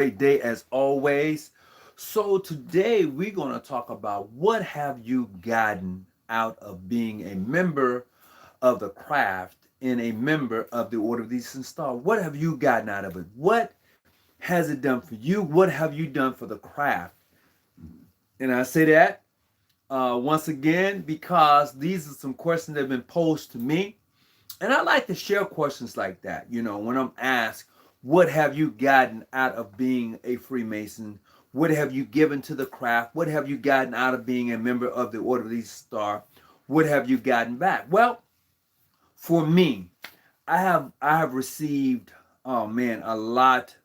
great day as always. So today we're going to talk about what have you gotten out of being a member of the craft and a member of the Order of the Eastern Star. What have you gotten out of it? What has it done for you? What have you done for the craft? And I say that once again because these are some questions that have been posed to me. And I like to share questions like that. When I'm asked, what have you gotten out of being a Freemason? What have you given to the craft? What have you gotten out of being a member of the Order of the Eastern Star? What have you gotten back? Well, for me, I have received, oh man, a lot.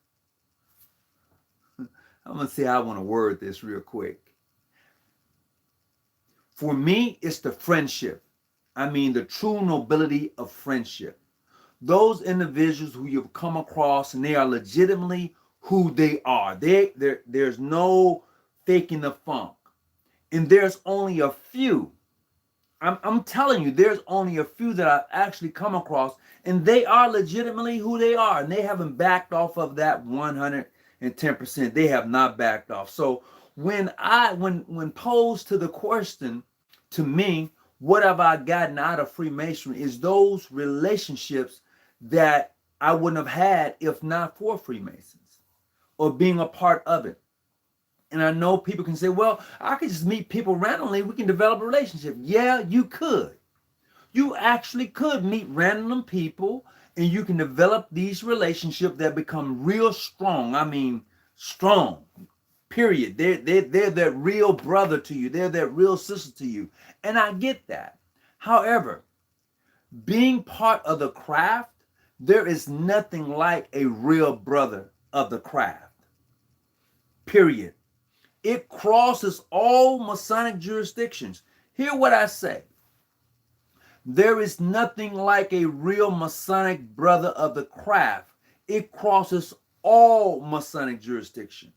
I'm gonna see how I want to word this real quick. For me, it's the friendship. I mean, the true nobility of friendship. Those individuals who you've come across and they are legitimately who they are. There's no faking the funk. And there's only a few. I'm telling you, there's only a few that I've actually come across, and they are legitimately who they are, and they haven't backed off of that 110%. They have not backed off. So when posed to the question to me, what have I gotten out of Freemasonry, is those relationships that I wouldn't have had if not for Freemasons or being a part of it. And I know people can say, well, I could just meet people randomly. We can develop a relationship. Yeah, you could. You actually could meet random people and you can develop these relationships that become real strong. I mean, strong, period. They're that real brother to you. They're that real sister to you. And I get that. However, being part of the craft, there is nothing like a real brother of the craft. Period. It crosses all Masonic jurisdictions. Hear what I say. There is nothing like a real Masonic brother of the craft. It crosses all Masonic jurisdiction.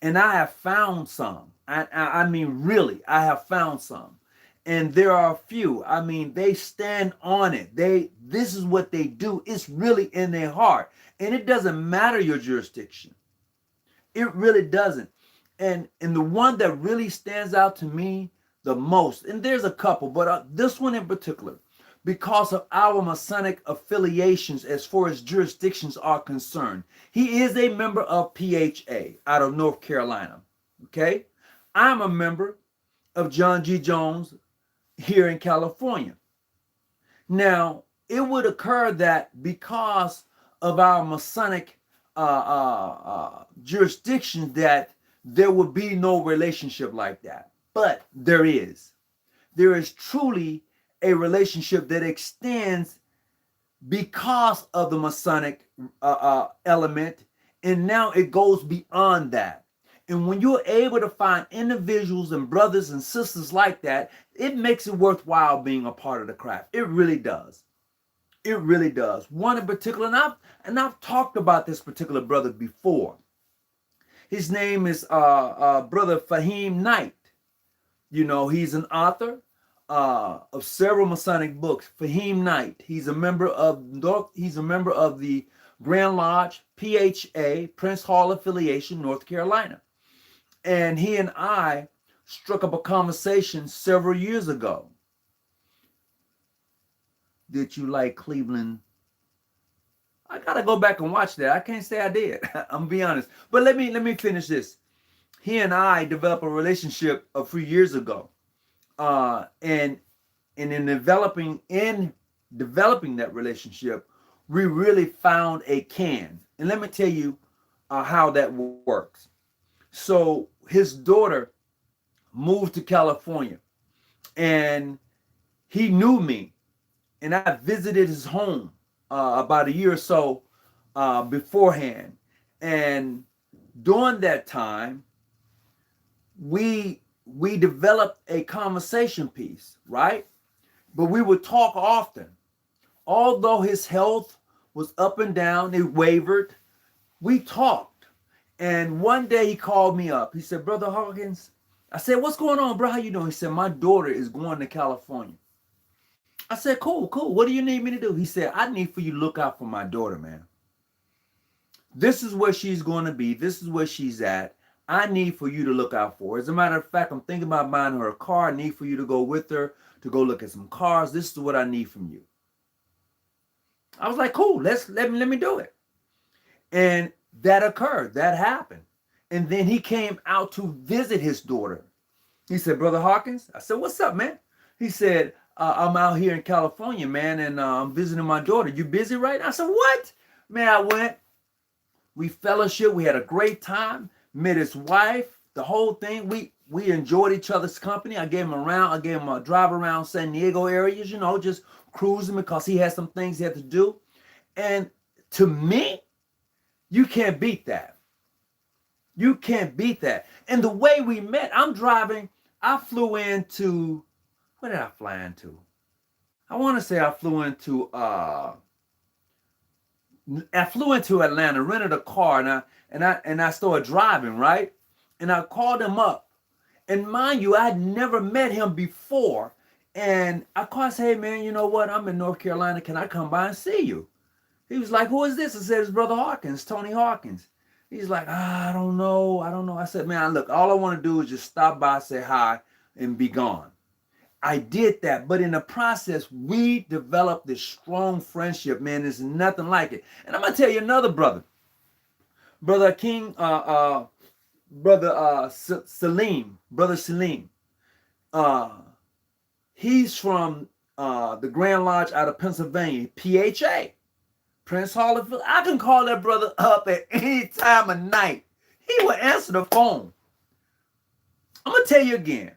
And I have found some. I mean, really, I have found some. And there are a few. I mean, they stand on it. This is what they do. It's really in their heart. And it doesn't matter your jurisdiction. It really doesn't. And the one that really stands out to me the most, and there's a couple, but this one in particular, because of our Masonic affiliations as far as jurisdictions are concerned. He is a member of PHA out of North Carolina. Okay? I'm a member of John G. Jones here in California. Now, it would occur that because of our Masonic jurisdiction that there would be no relationship like that. But there is. There is truly a relationship that extends because of the Masonic element, and now it goes beyond that. And when you're able to find individuals and brothers and sisters like that, it makes it worthwhile being a part of the craft. It really does. It really does. One in particular, and I've talked about this particular brother before. His name is Brother Fahim Knight. You know, he's an author of several Masonic books. Fahim Knight. He's a member of the Grand Lodge, PHA, Prince Hall affiliation, North Carolina. And he and I struck up a conversation several years ago. Did you like Cleveland? I gotta go back and watch that. I can't say I did. I'm gonna be honest. But let me finish this. He and I developed a relationship a few years ago, and in developing that relationship, we really found a can. And let me tell you how that works. So his daughter moved to California, and he knew me, and I visited his home about a year or so beforehand. And during that time, we developed a conversation piece, right? But we would talk often. Although his health was up and down, it wavered, we talked. And one day he called me up. He said, Brother Hawkins, I said, what's going on, bro? How you doing? He said, my daughter is going to California. I said, cool. What do you need me to do? He said, I need for you to look out for my daughter, man. This is where she's going to be. This is where she's at. I need for you to look out for her. As a matter of fact, I'm thinking about buying her a car. I need for you to go with her to go look at some cars. This is what I need from you. I was like, cool, let me do it. And that occurred. That happened. And then he came out to visit his daughter. He said, Brother Hawkins. I said, what's up, man? He said, I'm out here in California, man, and I'm visiting my daughter. You busy right now? I said, what? Man, I went. We fellowship. We had a great time. Met his wife. The whole thing. We enjoyed each other's company. I gave him a drive around San Diego areas, just cruising because he had some things he had to do. And to me, you can't beat that. You can't beat that. And the way we met, I'm driving. I flew into, where did I fly into? I want to say I flew into Atlanta, rented a car, and I started driving, right? And I called him up. And mind you, I had never met him before. And I called and said, hey man, you know what? I'm in North Carolina. Can I come by and see you? He was like, who is this? I said, it's Brother Hawkins, Tony Hawkins. He's like, I don't know. I said, man, look, all I want to do is just stop by, say hi, and be gone. I did that, but in the process, we developed this strong friendship, man. There's nothing like it. And I'm gonna tell you another brother, Brother King, Salim, Brother Salim. He's from the Grand Lodge out of Pennsylvania, PHA, Prince Hall. I can call that brother up at any time of night. He will answer the phone. I'm gonna tell you again.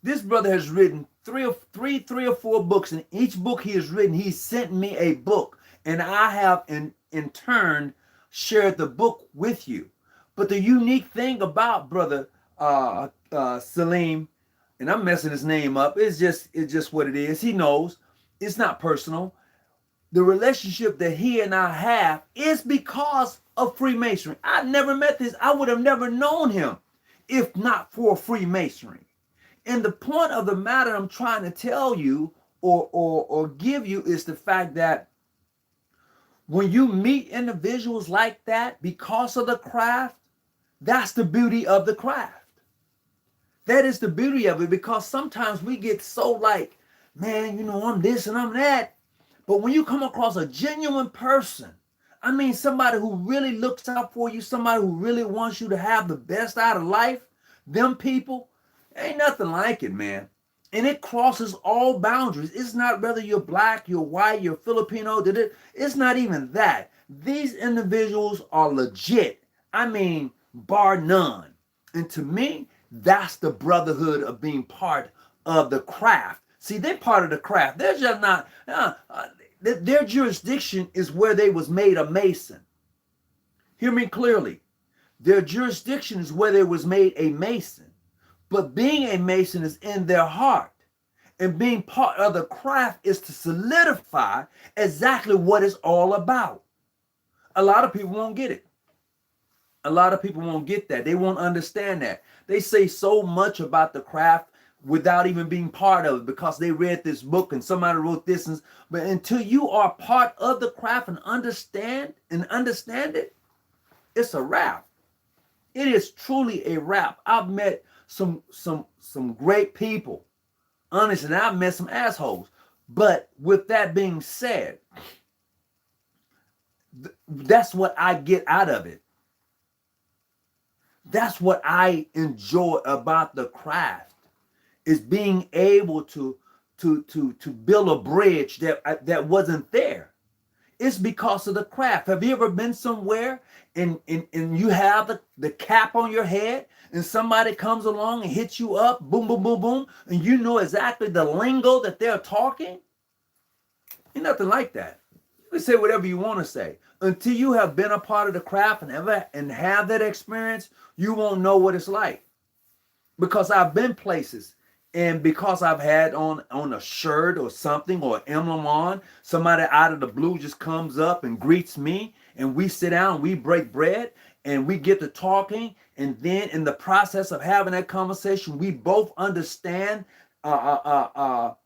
This brother has written three or four books. In each book he has written, he sent me a book, and I have in turn shared the book with you. But the unique thing about Brother Salim, and I'm messing his name up, it's just what it is. He knows it's not personal. The relationship that he and I have is because of Freemasonry. I never met this. I would have never known him if not for Freemasonry. And the point of the matter I'm trying to tell you or give you is the fact that when you meet individuals like that because of the craft, that's the beauty of the craft. That is the beauty of it, because sometimes we get so like, man, I'm this and I'm that. But when you come across a genuine person, I mean, somebody who really looks out for you, somebody who really wants you to have the best out of life, them people, ain't nothing like it, man. And it crosses all boundaries. It's not whether you're black, you're white, you're Filipino. It's not even that. These individuals are legit. I mean, bar none. And to me, that's the brotherhood of being part of the craft. See, they're part of the craft. They're just not, their jurisdiction is where they was made a Mason. Hear me clearly. Their jurisdiction is where they was made a Mason. But being a Mason is in their heart. And being part of the craft is to solidify exactly what it's all about. A lot of people won't get it. A lot of people won't get that. They won't understand that. They say so much about the craft without even being part of it because they read this book and somebody wrote this. But until you are part of the craft and understand it, it's a wrap. It is truly a wrap. I've met some great people. Honestly, I've met some assholes. But with that being said, that's what I get out of it. That's what I enjoy about the craft, is being able to build a bridge that wasn't there. It's because of the craft. Have you ever been somewhere and you have the cap on your head and somebody comes along and hits you up, boom, boom, boom, boom, and you know exactly the lingo that they're talking? Ain't nothing like that. You can say whatever you want to say. Until you have been a part of the craft and have that experience, you won't know what it's like. Because I've been places, and because I've had on a shirt or something or an emblem on, somebody out of the blue just comes up and greets me, and we sit down, we break bread, and we get to talking, and then in the process of having that conversation, we both understand what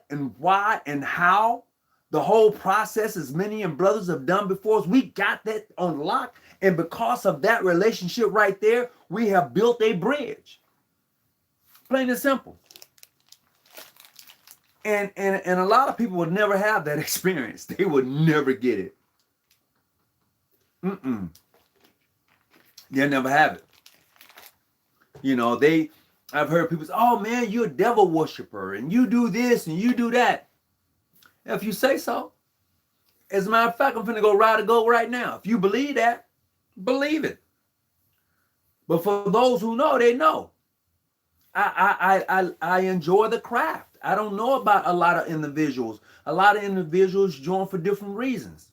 and why and how the whole process, as many and brothers have done before us. We got that on lock, And because of that relationship right there, we have built a bridge. Plain and simple. And a lot of people would never have that experience. They would never get it. They'll never have it. You know, I've heard people say, oh man, you're a devil worshiper and you do this and you do that. If you say so. As a matter of fact, I'm finna go right now. If you believe that, believe it. But for those who know, they know. I enjoy the craft. I don't know about a lot of individuals. A lot of individuals join for different reasons.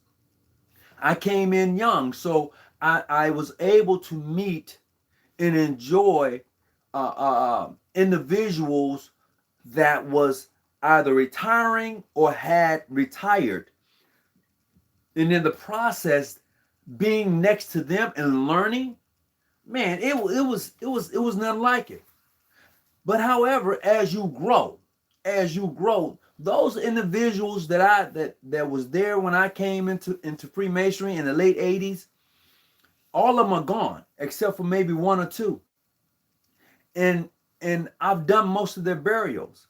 I came in young, so I was able to meet and enjoy individuals that was either retiring or had retired. And in the process, being next to them and learning, man, it was nothing like it. But however, as you grow, those individuals that was there when I came into Freemasonry in the late 80s, all of them are gone, except for maybe one or two. And I've done most of their burials.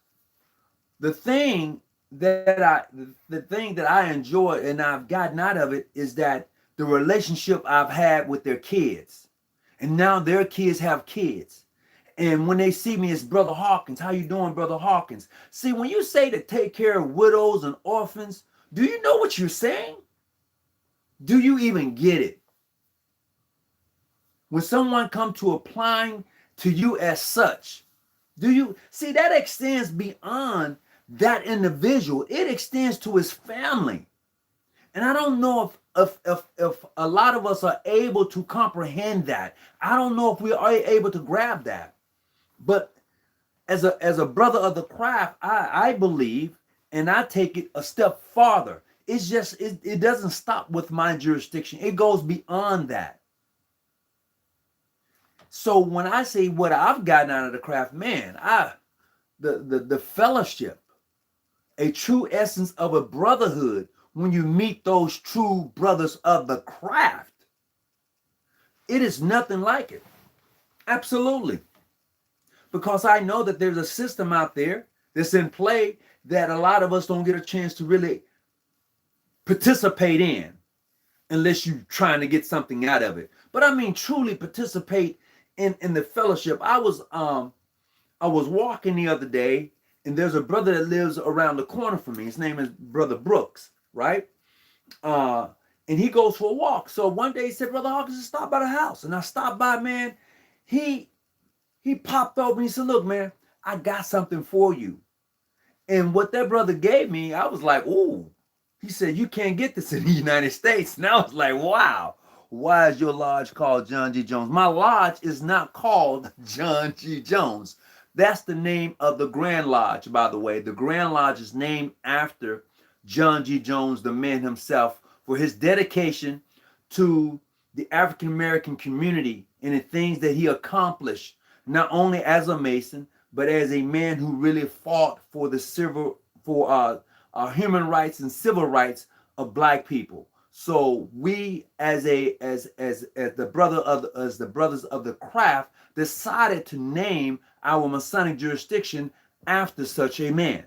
The thing that I enjoy and I've gotten out of it is that the relationship I've had with their kids. And now their kids have kids. And when they see me as Brother Hawkins, how you doing, Brother Hawkins? See, when you say to take care of widows and orphans, do you know what you're saying? Do you even get it? When someone comes to applying to you as such, do you see that extends beyond that individual? It extends to his family. And I don't know if a lot of us are able to comprehend that. I don't know if we are able to grab that. But as a brother of the craft, I believe, and I take it a step farther. It's just it doesn't stop with my jurisdiction. It goes beyond that. So when I say what I've gotten out of the craft, man, the fellowship, a true essence of a brotherhood, when you meet those true brothers of the craft, it is nothing like it. Absolutely. Because I know that there's a system out there that's in play that a lot of us don't get a chance to really participate in unless you're trying to get something out of it. But I mean, truly participate in the fellowship. I was walking the other day, and there's a brother that lives around the corner from me. His name is Brother Brooks, right? And he goes for a walk. So one day he said, Brother Hawkins, just stop by the house. And I stopped by, man. He popped over and he said, look, man, I got something for you. And what that brother gave me, I was like, ooh. He said, you can't get this in the United States. And I was like, wow. Why is your lodge called John G. Jones? My lodge is not called John G. Jones. That's the name of the Grand Lodge, by the way. The Grand Lodge is named after John G. Jones, the man himself, for his dedication to the African American community and the things that he accomplished, not only as a Mason, but as a man who really fought for the human rights and civil rights of Black people. So we, as the brothers of the craft, decided to name our Masonic jurisdiction after such a man.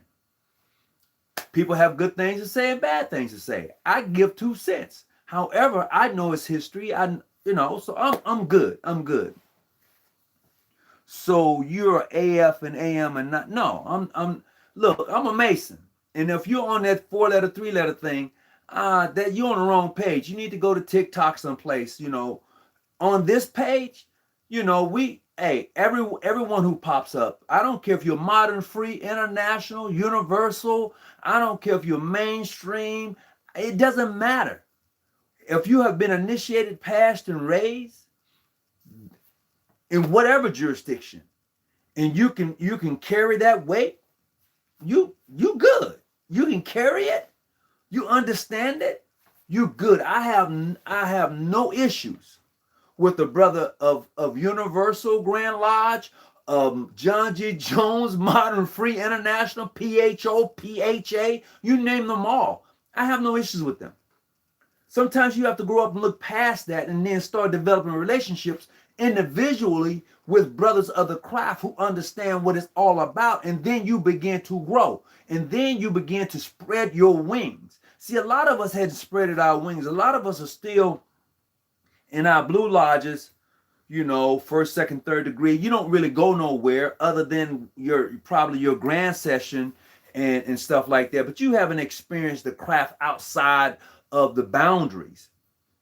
People have good things to say and bad things to say. I give 2 cents. However, I know its history. So I'm good. I'm good. So you're AF and AM and not? No, look, I'm a Mason. And if you're on that 4-letter, 3-letter thing, that you're on the wrong page. You need to go to TikTok someplace. On this page, everyone who pops up, I don't care if you're modern, free, international, universal, I don't care if you're mainstream, it doesn't matter. If you have been initiated, passed, and raised in whatever jurisdiction, and you can carry that weight, you good. You can carry it. You understand it. You good. I have no issues with the brother of Universal Grand Lodge, John G. Jones, Modern Free International, PHO, PHA, you name them all. I have no issues with them. Sometimes you have to grow up and look past that and then start developing relationships individually with brothers of the craft who understand what it's all about. And then you begin to grow. And then you begin to spread your wings. See, a lot of us hadn't spreaded our wings. A lot of us are still in our blue lodges, first, second, third degree. You don't really go nowhere other than probably your grand session and stuff like that. But you haven't experienced the craft outside of the boundaries,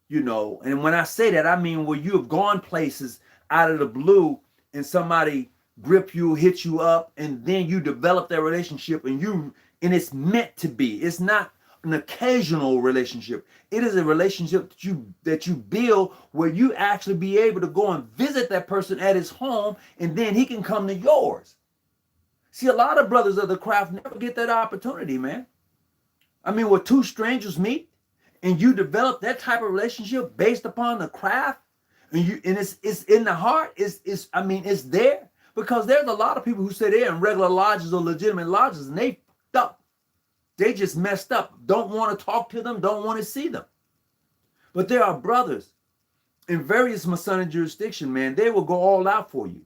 And when I say that, I mean where you have gone places out of the blue and somebody grip you, hit you up, and then you develop that relationship and it's meant to be. It's not an occasional relationship. It is a relationship that you build where you actually be able to go and visit that person at his home, and then he can come to yours. See, a lot of brothers of the craft never get that opportunity, man. I mean, where two strangers meet and you develop that type of relationship based upon the craft, and it's in the heart, it's there. Because there's a lot of people who say they're in regular lodges or legitimate lodges and they fucked up. They just messed up. Don't want to talk to them, don't want to see them. But there are brothers in various Masonic jurisdictions, man, they will go all out for you.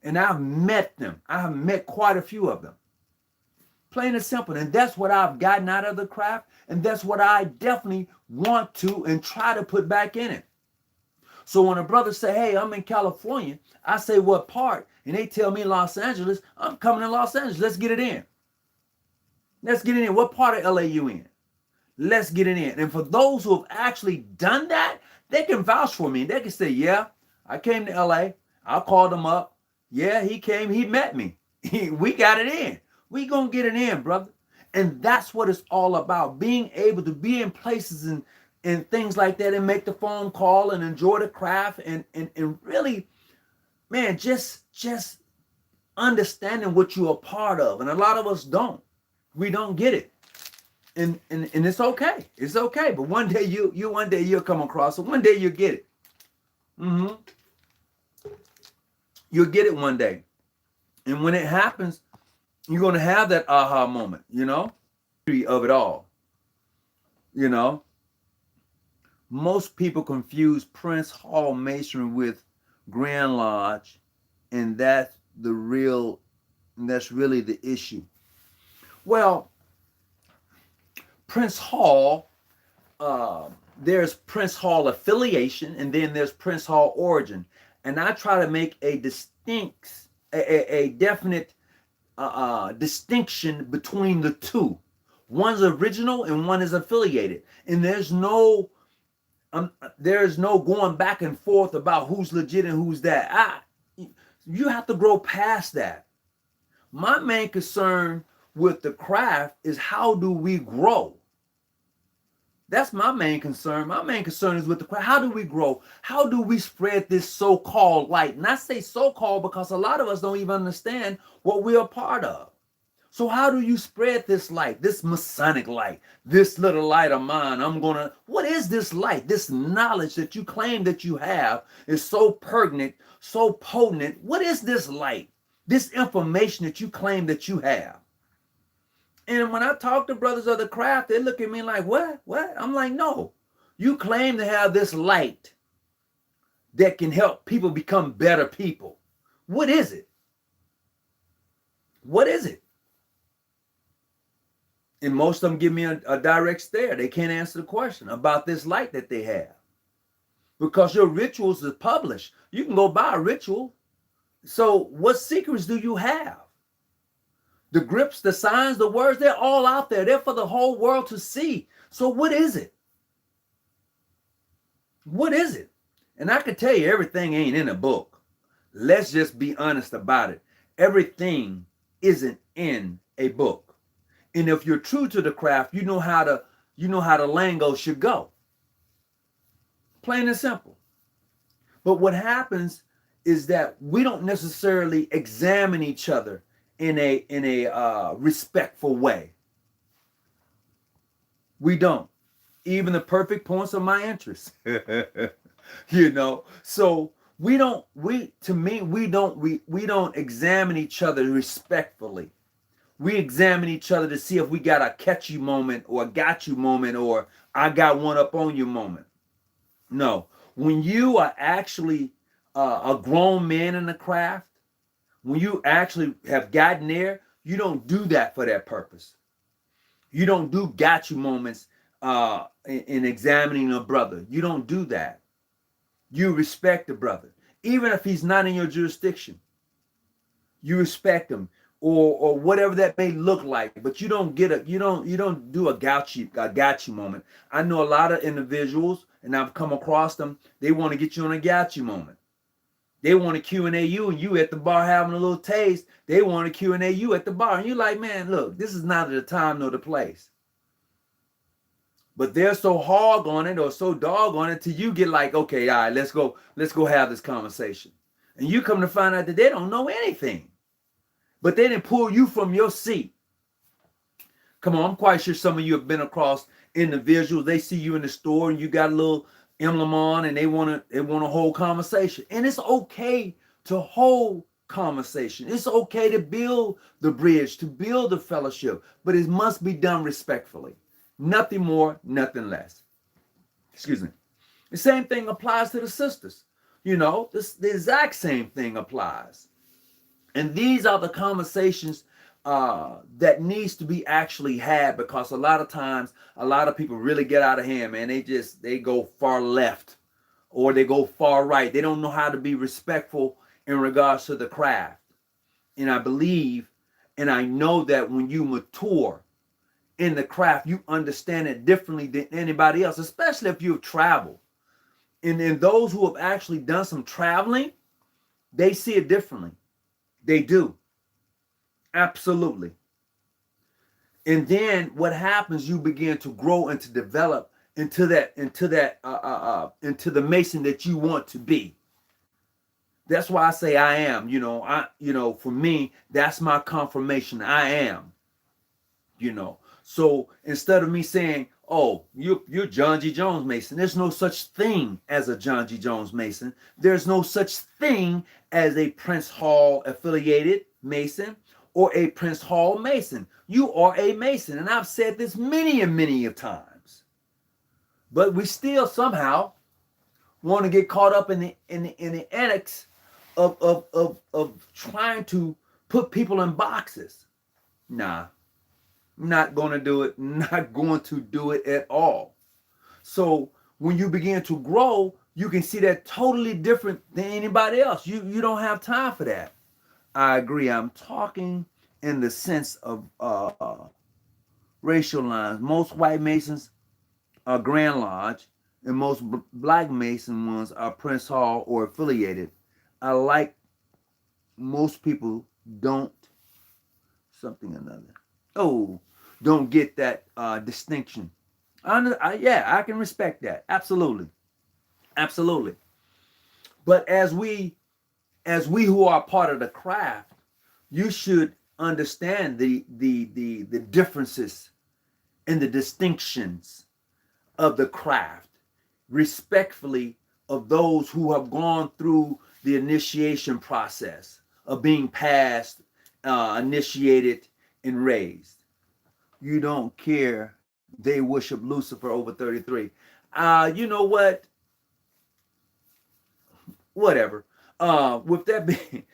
And I've met them. I have met quite a few of them. Plain and simple. And that's what I've gotten out of the craft. And that's what I definitely want to and try to put back in it. So when a brother say, hey, I'm in California, I say, what part? And they tell me Los Angeles. I'm coming to Los Angeles. Let's get it in. Let's get it in. What part of LA you in? Let's get it in. And for those who have actually done that, they can vouch for me. They can say, yeah, I came to LA. I called him up. Yeah, he came. He met me. We got it in. We gonna get it in, brother. And that's what it's all about. Being able to be in places and things like that and make the phone call and enjoy the craft and really, man, just understanding what you're a part of. And a lot of us don't. We don't get it. And it's okay. It's okay. But one day you'll come across it. One day you'll get it. You'll get it one day. And when it happens, you're going to have that aha moment, of it all. Most people confuse Prince Hall Masonry with Grand Lodge, and that's really the issue. Well, Prince Hall, there's Prince Hall affiliation, and then there's Prince Hall origin. And I try to make a definite distinction between the two. One's original and one is affiliated. And there's no going back and forth about who's legit and who's that. You have to grow past that. My main concern with the craft is how do we grow? That's my main concern. My main concern is with the craft. How do we grow? How do we spread this so-called light? And I say so-called because a lot of us don't even understand what we're a part of. So how do you spread this light, this Masonic light, this little light of mine? What is this light? This knowledge that you claim that you have is so pertinent, so potent. What is this light? This information that you claim that you have? And when I talk to brothers of the craft, they look at me like, what? I'm like, no. You claim to have this light that can help people become better people. What is it? What is it? And most of them give me a direct stare. They can't answer the question about this light that they have. Because your rituals are published. You can go buy a ritual. So what secrets do you have? The grips, the signs, the words, they're all out there. They're for the whole world to see. So what is it? What is it? And I can tell you everything ain't in a book. Let's just be honest about it. Everything isn't in a book. And if you're true to the craft, you know how the lingo should go. Plain and simple. But what happens is that we don't necessarily examine each other in a respectful way. We don't. Even the perfect points of my interest. So we don't examine each other respectfully. We examine each other to see if we got a catch you moment or a got you moment or I got one up on you moment. No, when you are actually a grown man in the craft, when you actually have gotten there, you don't do that for that purpose. You don't do got you moments in examining a brother. You don't do that. You respect the brother, even if he's not in your jurisdiction. You respect him, or whatever that may look like. But you don't do a gotcha moment. I know a lot of individuals, and I've come across them. They want to get you on a gotcha moment. They want to Q&A you, and you at the bar having a little taste. They want to Q&A you at the bar, and you're like, man, look, this is not the time nor the place. But they're so hard on it or so dog on it till you get like, okay, all right, let's go have this conversation. And you come to find out that they don't know anything. But they didn't pull you from your seat. Come on, I'm quite sure some of you have been across individuals. They see you in the store and you got a little emblem on, and they want to hold conversation. And it's okay to hold conversation. It's okay to build the bridge, to build the fellowship, but it must be done respectfully. Nothing more, nothing less. Excuse me. The same thing applies to the sisters. The exact same thing applies. And these are the conversations that needs to be actually had, because a lot of times, a lot of people really get out of hand, man. They go far left or they go far right. They don't know how to be respectful in regards to the craft. And I believe, and I know that when you mature in the craft, you understand it differently than anybody else, especially if you've traveled. And those who have actually done some traveling, they see it differently. They do. Absolutely. And then what happens, you begin to grow and to develop into the Mason that you want to be. That's why I say I am. For me, that's my confirmation. I am. So instead of me saying, oh, you're John G. Jones Mason, there's no such thing as a John G. Jones Mason. There's no such thing as a Prince Hall affiliated Mason or a Prince Hall Mason. You are a Mason. And I've said this many and many of times. But we still somehow want to get caught up in the annex of trying to put people in boxes. Nah. Not going to do it. Not going to do it at all. So when you begin to grow, you can see that totally different than anybody else. You don't have time for that. I agree. I'm talking in the sense of racial lines. Most white Masons are Grand Lodge, and most black Mason ones are Prince Hall or affiliated. I like most people don't something another. Don't get that distinction. I can respect that. Absolutely. But as we who are part of the craft, you should understand the differences and the distinctions of the craft, respectfully, of those who have gone through the initiation process of being passed, initiated, and raised. You don't care. They worship Lucifer over 33. You know what? Whatever. With that being,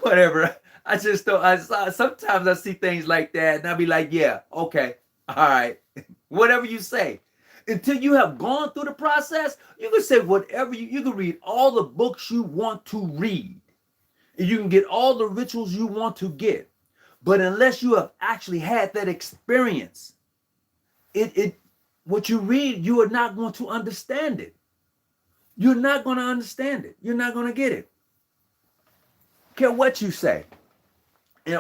whatever. I just don't. Sometimes I see things like that, and I'll be like, yeah, okay, all right, whatever you say. Until you have gone through the process, you can say whatever you can read all the books you want to read, and you can get all the rituals you want to get. But unless you have actually had that experience, what you read, you are not going to understand it. You're not going to understand it. You're not going to get it. Care what you say,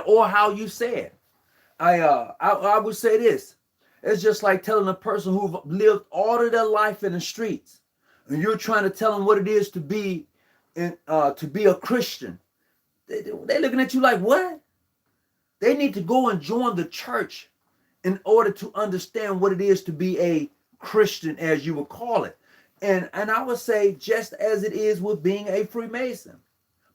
or how you say it. I would say this. It's just like telling a person who've lived all of their life in the streets, and you're trying to tell them what it is to be a Christian. They're looking at you like, what? They need to go and join the church in order to understand what it is to be a Christian, as you would call it. And I would say, just as it is with being a Freemason,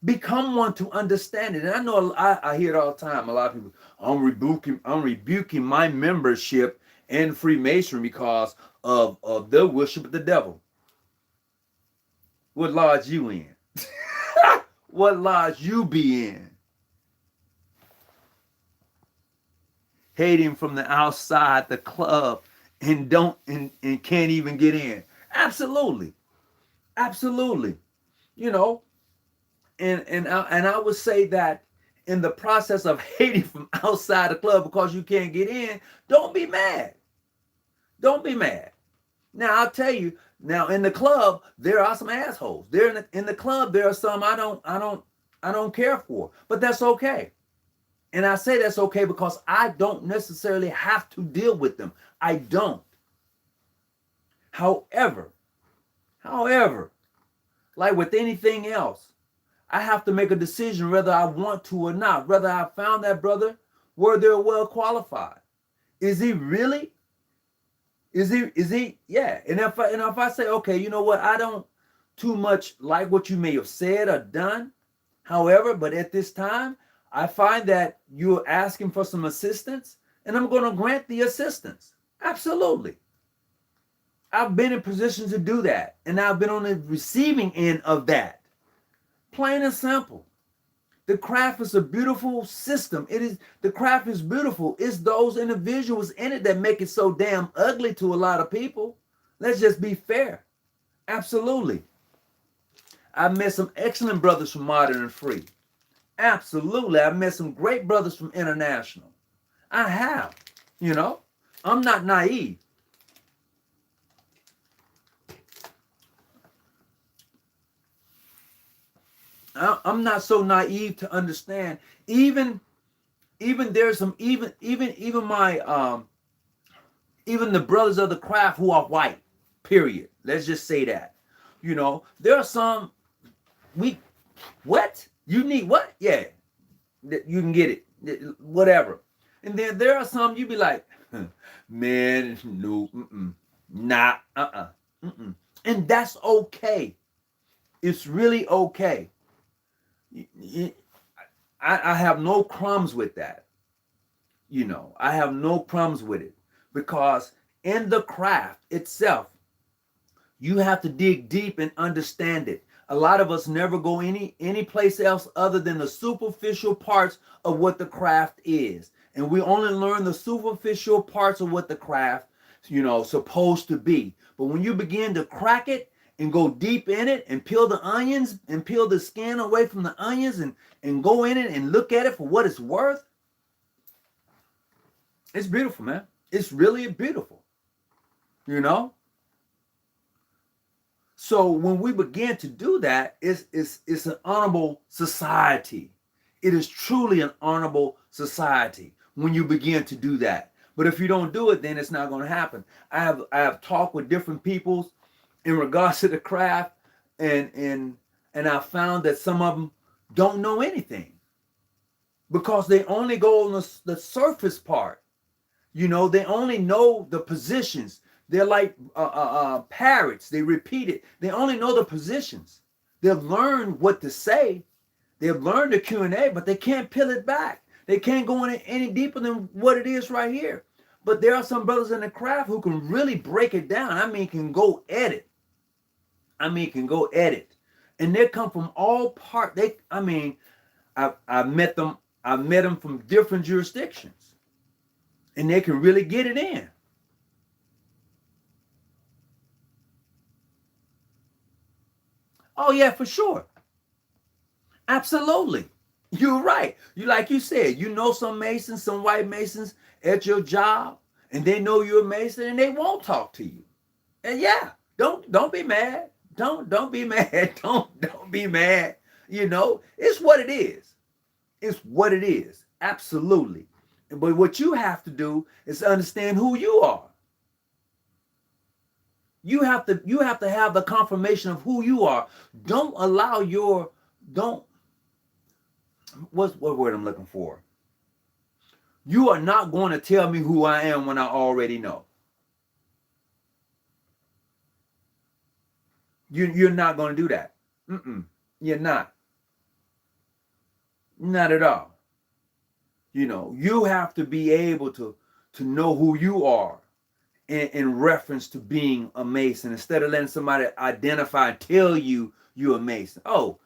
become one to understand it. And I know I hear it all the time. A lot of people, I'm rebuking my membership and Freemasonry because of their worship of the devil. What lodge you in? What lodge you be in? Hating from the outside the club and can't even get in. Absolutely. Absolutely. You know, and I would say that in the process of hating from outside the club because you can't get in, don't be mad. Don't be mad. Now I'll tell you. Now in the club there are some assholes. There in the club there are some I don't care for, but that's okay. And I say that's okay because I don't necessarily have to deal with them. I don't. However, like with anything else, I have to make a decision whether I want to or not, whether I found that brother, whether they're well qualified. Is he really? Is he? Yeah. And if I say, okay, you know what, I don't too much like what you may have said or done. However, but at this time, I find that you're asking for some assistance, and I'm going to grant the assistance. Absolutely. I've been in positions to do that, and I've been on the receiving end of that. Plain and simple. The craft is a beautiful system. The craft is beautiful. It's those individuals in it that make it so damn ugly to a lot of people. Let's just be fair. Absolutely. I've met some excellent brothers from Modern and Free. Absolutely. I've met some great brothers from International. I have. You know, I'm not naive. I'm not so naive to understand. Even there's some even my even the brothers of the craft who are white. Period. Let's just say that. You know, there are some what? You need what? Yeah. You can get it. Whatever. And then there are some you be like, man, no, nah, and that's okay. It's really okay. I have no crumbs with that. You know, I have no crumbs with it because in the craft itself, you have to dig deep and understand it. A lot of us never go any place else other than the superficial parts of what the craft is. And we only learn the superficial parts of what the craft, supposed to be. But when you begin to crack it and go deep in it and peel the onions and peel the skin away from the onions and go in it and look at it for what it's worth, it's beautiful, man. It's really beautiful, you know? So when we begin to do that, it's an honorable society. It is truly an honorable society when you begin to do that. But if you don't do it, then it's not going to happen. I have talked with different peoples in regards to the craft, and I found that some of them don't know anything because they only go on the surface part. You know, they only know the positions. They're like parrots. They repeat it. They only know the positions. They've learned what to say. They've learned the Q&A, but they can't peel it back. They can't go in any deeper than what it is right here. But there are some brothers in the craft who can really break it down. I mean, can go edit. And they come from all parts. I met them from different jurisdictions. And they can really get it in. Oh yeah, for sure. Absolutely. You're right. Like you said, you know some Masons, some white Masons at your job, and they know you're a Mason and they won't talk to you. And yeah, don't be mad. Don't be mad. Don't be mad. You know, it's what it is. It's what it is. Absolutely. But what you have to do is understand who you are. You have to have the confirmation of who you are. Don't allow what's what word I'm looking for? You are not going to tell me who I am when I already know. You're not going to do that. You're not. Not at all. You know, you have to be able to know who you are. in reference to being a Mason, instead of letting somebody identify and tell you you're a Mason. Oh,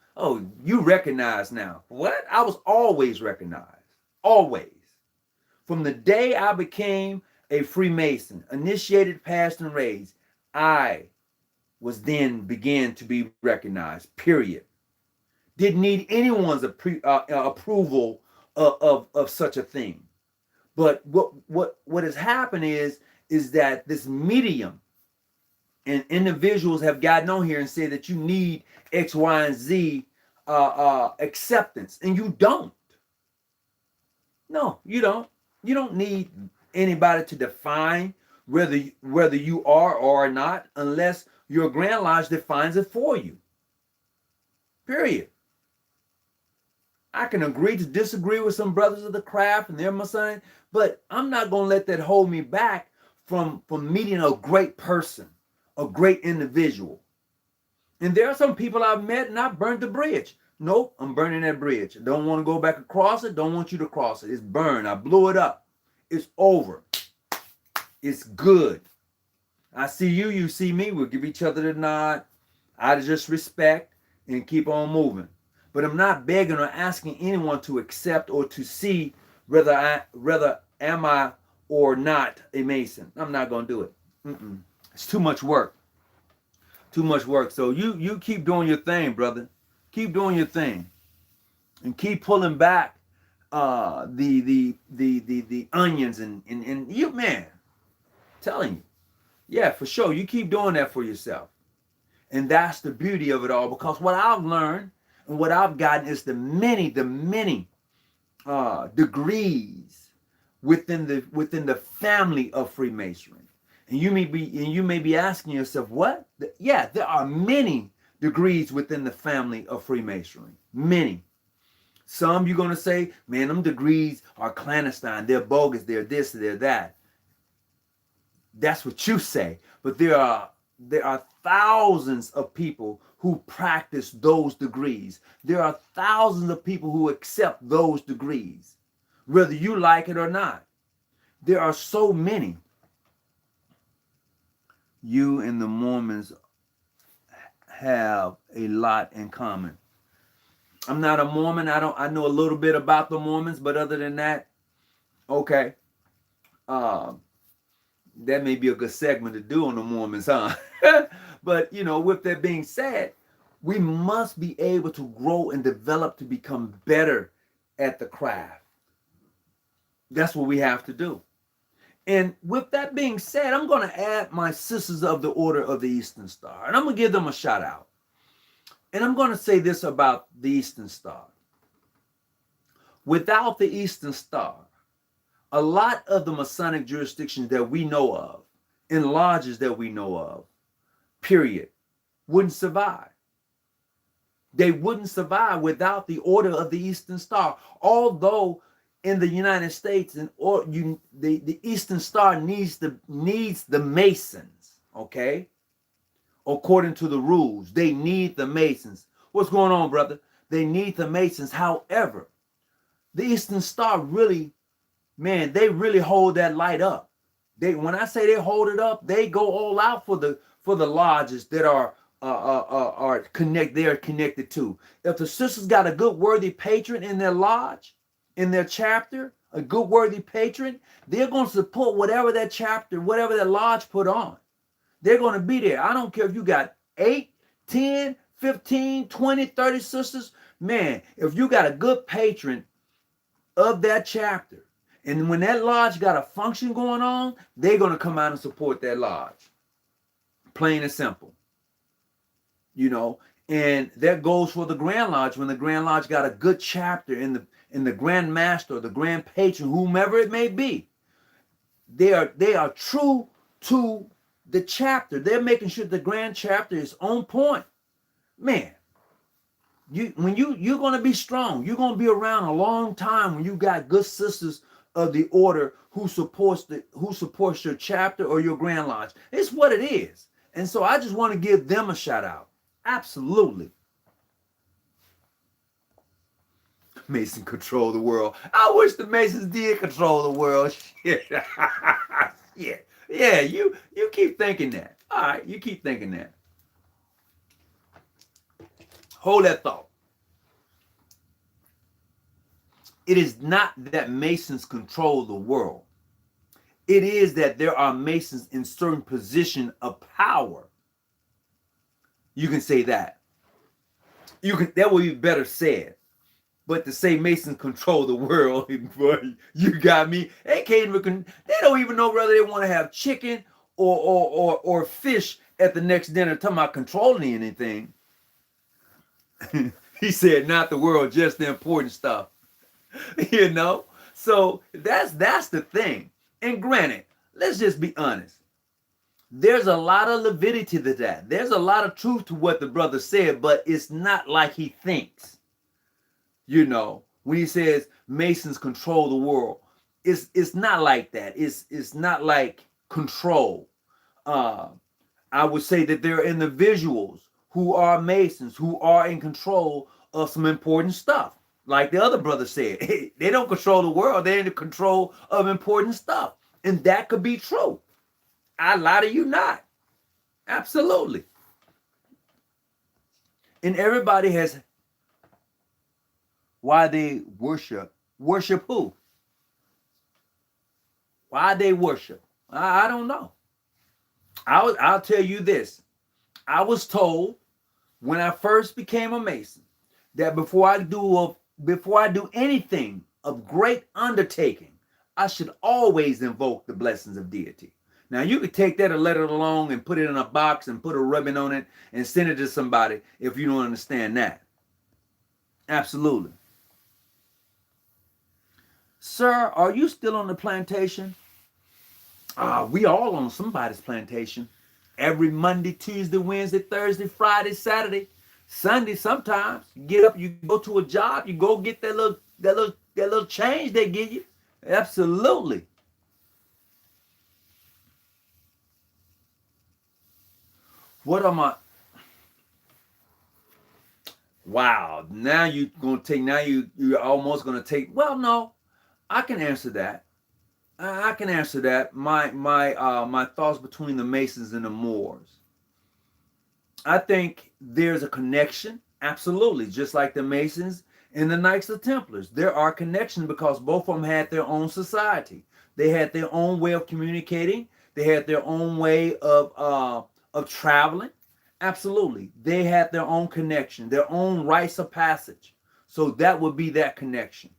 you recognize now. What? I was always recognized. Always. From the day I became a Freemason, initiated, passed, and raised, I was then began to be recognized. Period. Didn't need anyone's approval of such a thing. But what has happened is that this medium and individuals have gotten on here and said that you need X, Y, and Z acceptance, and you don't. No, you don't. You don't need anybody to define whether you are or are not, unless your Grand Lodge defines it for you. Period. I can agree to disagree with some brothers of the craft and they're Masonic, but I'm not going to let that hold me back from meeting a great person, a great individual. And there are some people I've met and I burned the bridge. Nope, I'm burning that bridge. I don't want to go back across it. Don't want you to cross it. It's burned. I blew it up. It's over. It's good. I see you, you see me. We'll give each other the nod. I just respect and keep on moving. But I'm not begging or asking anyone to accept or to see whether am I or not a Mason. I'm not going to do it. It's too much work. Too much work. So you keep doing your thing, brother. Keep doing your thing, and keep pulling back the onions and you, man, telling you, yeah, for sure. You keep doing that for yourself, and that's the beauty of it all. Because what I've learned and what I've gotten is the many degrees within the family of Freemasonry. And you may be asking yourself, what? Yeah, there are many degrees within the family of Freemasonry. Many. Some you're going to say, man, them degrees are clandestine. They're bogus. They're this, they're that. That's what you say. But there are thousands of people who practice those degrees. There are thousands of people who accept those degrees, whether you like it or not. There are so many. You and the Mormons have a lot in common. I'm not a Mormon. I know a little bit about the Mormons, but other than that, okay. That may be a good segment to do on the Mormons, huh? But, with that being said, we must be able to grow and develop to become better at the craft. That's what we have to do. And with that being said, I'm going to add my Sisters of the Order of the Eastern Star. And I'm going to give them a shout out. And I'm going to say this about the Eastern Star. Without the Eastern Star, a lot of the Masonic jurisdictions that we know of, and lodges that we know of, period, wouldn't survive. They wouldn't survive without the Order of the Eastern Star. Although in the United States, the Eastern Star needs the Masons, okay? According to the rules, they need the Masons. What's going on, brother? They need the Masons. However, the Eastern Star really, man, they really hold that light up. When I say they hold it up, they go all out for the lodges that are connected to. If the sisters got a good worthy patron in their lodge, in their chapter, a good worthy patron, they're going to support whatever that chapter, whatever that lodge put on. They're going to be there. I don't care if you got 8, 10, 15, 20, 30 sisters. Man, if you got a good patron of that chapter, and when that lodge got a function going on, they're going to come out and support that lodge. Plain and simple. And that goes for the Grand Lodge. When the Grand Lodge got a good chapter in the Grand Master or the Grand Patron, whomever it may be, they are true to the chapter. They're making sure the Grand Chapter is on point. Man, you're going to be strong. You're going to be around a long time when you got good sisters of the order who supports your chapter or your Grand Lodge. It's what it is. And so I just want to give them a shout out. Absolutely. Mason control the world. I wish the Masons did control the world. Shit. Yeah. Yeah, you keep thinking that. All right, you keep thinking that. Hold that thought. It is not that Masons control the world. It is that there are Masons in certain position of power. You can say that. That would be better said. But to say Masons control the world, boy, you got me. They can't even. They don't even know whether they want to have chicken or fish at the next dinner. Talking about controlling anything. He said, "Not the world, just the important stuff." You know. So that's the thing. And granted, let's just be honest. There's a lot of validity to that. There's a lot of truth to what the brother said, but it's not like he thinks. You know, when he says Masons control the world, it's not like that. It's not like control. I would say that there are individuals who are Masons who are in control of some important stuff. Like the other brother said, they don't control the world. They're in control of important stuff. And that could be true. I lie to you not. Absolutely. And everybody has why they worship. Worship who? Why they worship? I don't know. I'll tell you this. I was told when I first became a Mason that before I do anything of great undertaking, I should always invoke the blessings of deity. Now you could take that and let it alone and put it in a box and put a ribbon on it and send it to somebody if you don't understand that. Absolutely. Sir, are you still on the plantation? We all on somebody's plantation. Every Monday, Tuesday, Wednesday, Thursday, Friday, Saturday, Sunday sometimes. You get up, you go to a job, you go get that little change they give you. Absolutely. What am I? Wow. Now you're almost gonna take. Well, no, I can answer that. I can answer that. My thoughts between the Masons and the Moors. I think there's a connection. Absolutely, just like the Masons and the Knights of Templars, there are connections because both of them had their own society. They had their own way of communicating. They had their own way of traveling. Absolutely, they had their own connection, their own rites of passage. So that would be that connection.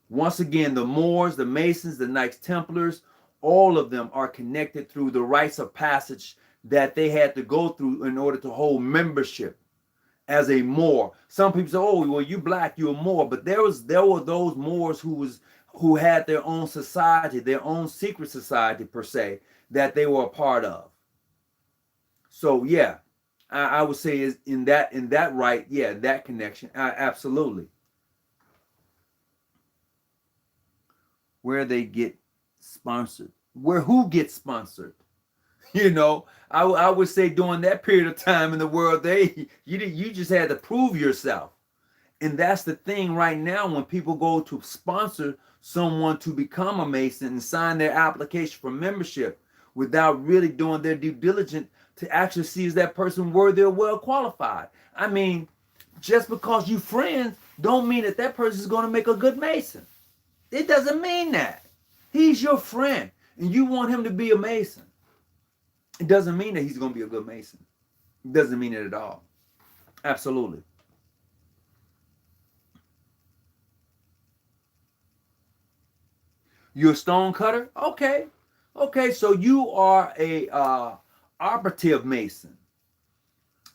Once again, the Moors, the Masons, the Knights Templars, all of them are connected through the rites of passage that they had to go through in order to hold membership as a Moor. Some people say, "Oh, well, you black, you're a Moor," but there were those Moors who had their own society, their own secret society per se, that they were a part of. So yeah, I would say is in that right, yeah, that connection, absolutely. Where they get sponsored, who gets sponsored? You know, I would say during that period of time in the world, you just had to prove yourself. And that's the thing right now when people go to sponsor someone to become a Mason and sign their application for membership without really doing their due diligence to actually see is that person worthy or well qualified. I mean, just because you friends don't mean that person is going to make a good Mason. It doesn't mean that. He's your friend and you want him to be a Mason. It doesn't mean that he's going to be a good Mason. It doesn't mean it at all. Absolutely. You're a stone cutter? Okay. Okay, so you are a operative Mason.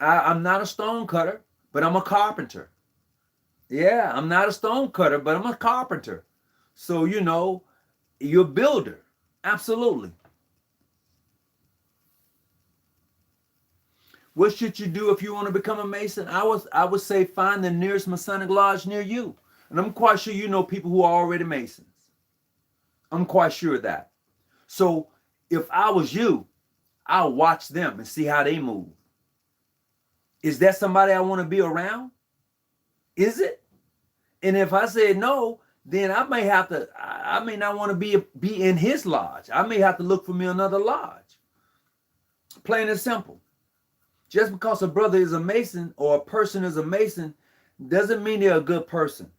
I'm not a stone cutter, but I'm a carpenter. Yeah, I'm not a stone cutter, but I'm a carpenter. So, you know, you're a builder. Absolutely. What should you do if you want to become a Mason? I would say find the nearest Masonic lodge near you. And I'm quite sure you know people who are already Masons. I'm quite sure of that. So if I was you, I'll watch them and see how they move. Is that somebody I want to be around? Is it? And if I said no, then I may have to, I may not want to be in his lodge. I may have to look for me another lodge. Plain and simple. Just because a brother is a Mason or a person is a Mason doesn't mean they're a good person.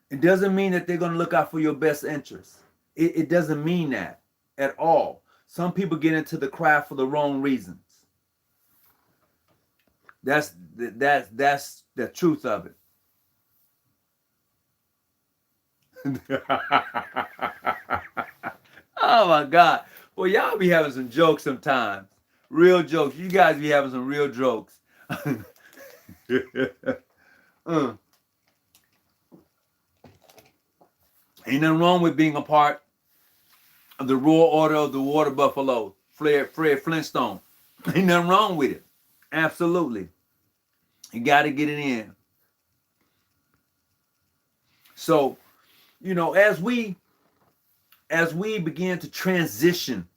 It doesn't mean that they're going to look out for your best interests. It doesn't mean that at all. Some people get into the craft for the wrong reasons. That's the truth of it. Oh my God. Well, y'all be having some jokes sometimes. Real jokes. You guys be having some real jokes. Ain't nothing wrong with being a part of the Royal Order of the Water Buffalo, Fred Flintstone. Ain't nothing wrong with it. Absolutely. You got to get it in. So, you know, as we begin to transition,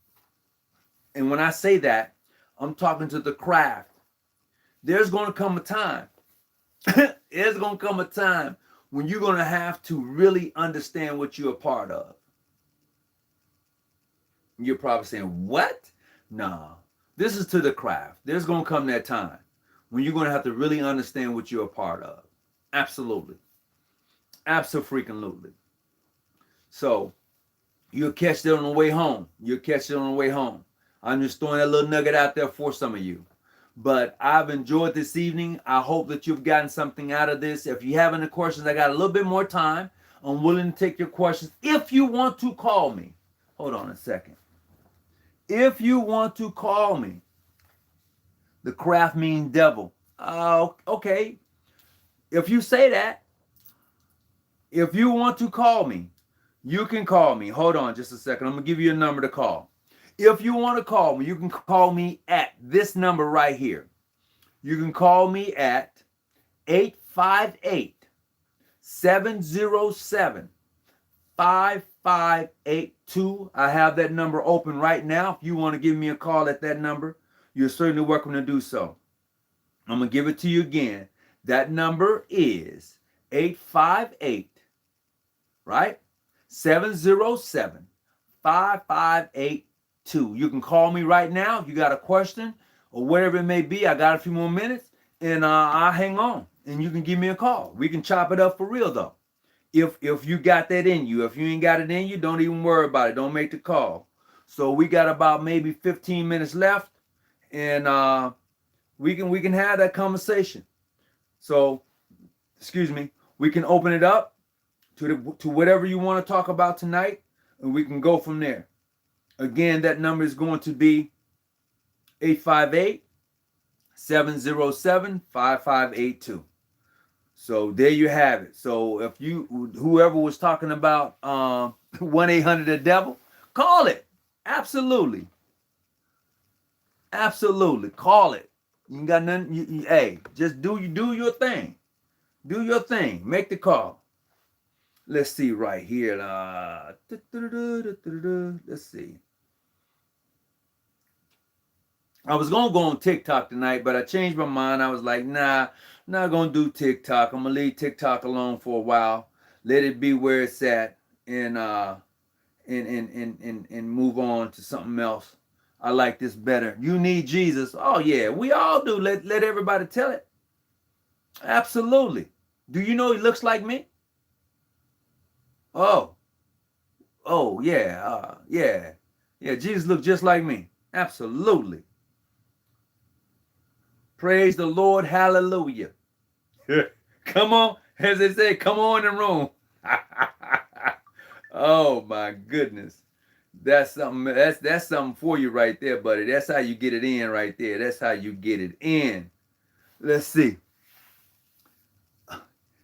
and when I say that, I'm talking to the craft. There's going to come a time. There's going to come a time when you're going to have to really understand what you're a part of. You're probably saying, what? Nah, this is to the craft. There's going to come that time when you're going to have to really understand what you're a part of. Absolutely. Abso-freaking-lutely. So you'll catch that on the way home. You'll catch it on the way home. I'm just throwing that little nugget out there for some of you. But I've enjoyed this evening. I hope that you've gotten something out of this. If you have any questions, I got a little bit more time. I'm willing to take your questions. If you want to call me, hold on a second. If you want to call me, the craft means devil. Okay. If you say that, if you want to call me, you can call me. Hold on just a second. I'm going to give you a number to call. If you want to call me, you can call me at this number right here. You can call me at 858-707-5582. I have that number open right now. If you want to give me a call at that number, you're certainly welcome to do so. I'm going to give it to you again. That number is 858, right? 707-5582. You can call me right now if you got a question or whatever it may be. I got a few more minutes, and I'll hang on, and you can give me a call. We can chop it up for real, though. If you got that in you. If you ain't got it in you, don't even worry about it. Don't make the call. So we got about maybe 15 minutes left, and we can have that conversation. So, excuse me, we can open it up to whatever you want to talk about tonight, and we can go from there. Again, that number is going to be 858-707-5582. So there you have it. So if whoever was talking about 1-800-THE-DEVIL, call it. Absolutely. Absolutely. Call it. You ain't got nothing. Hey, just do your thing. Do your thing. Make the call. Let's see right here. Let's see. I was going to go on TikTok tonight, but I changed my mind. I was like, nah, I'm not going to do TikTok. I'm going to leave TikTok alone for a while. Let it be where it's at, and move on to something else. I like this better. You need Jesus. Oh, yeah, we all do. Let everybody tell it. Absolutely. Do you know he looks like me? Oh, yeah, yeah. Jesus looked just like me. Absolutely. Praise the Lord. Hallelujah. Come on. As they say, come on in the room. Oh, my goodness. That's something. That's something for you right there, buddy. That's how you get it in right there. That's how you get it in. Let's see.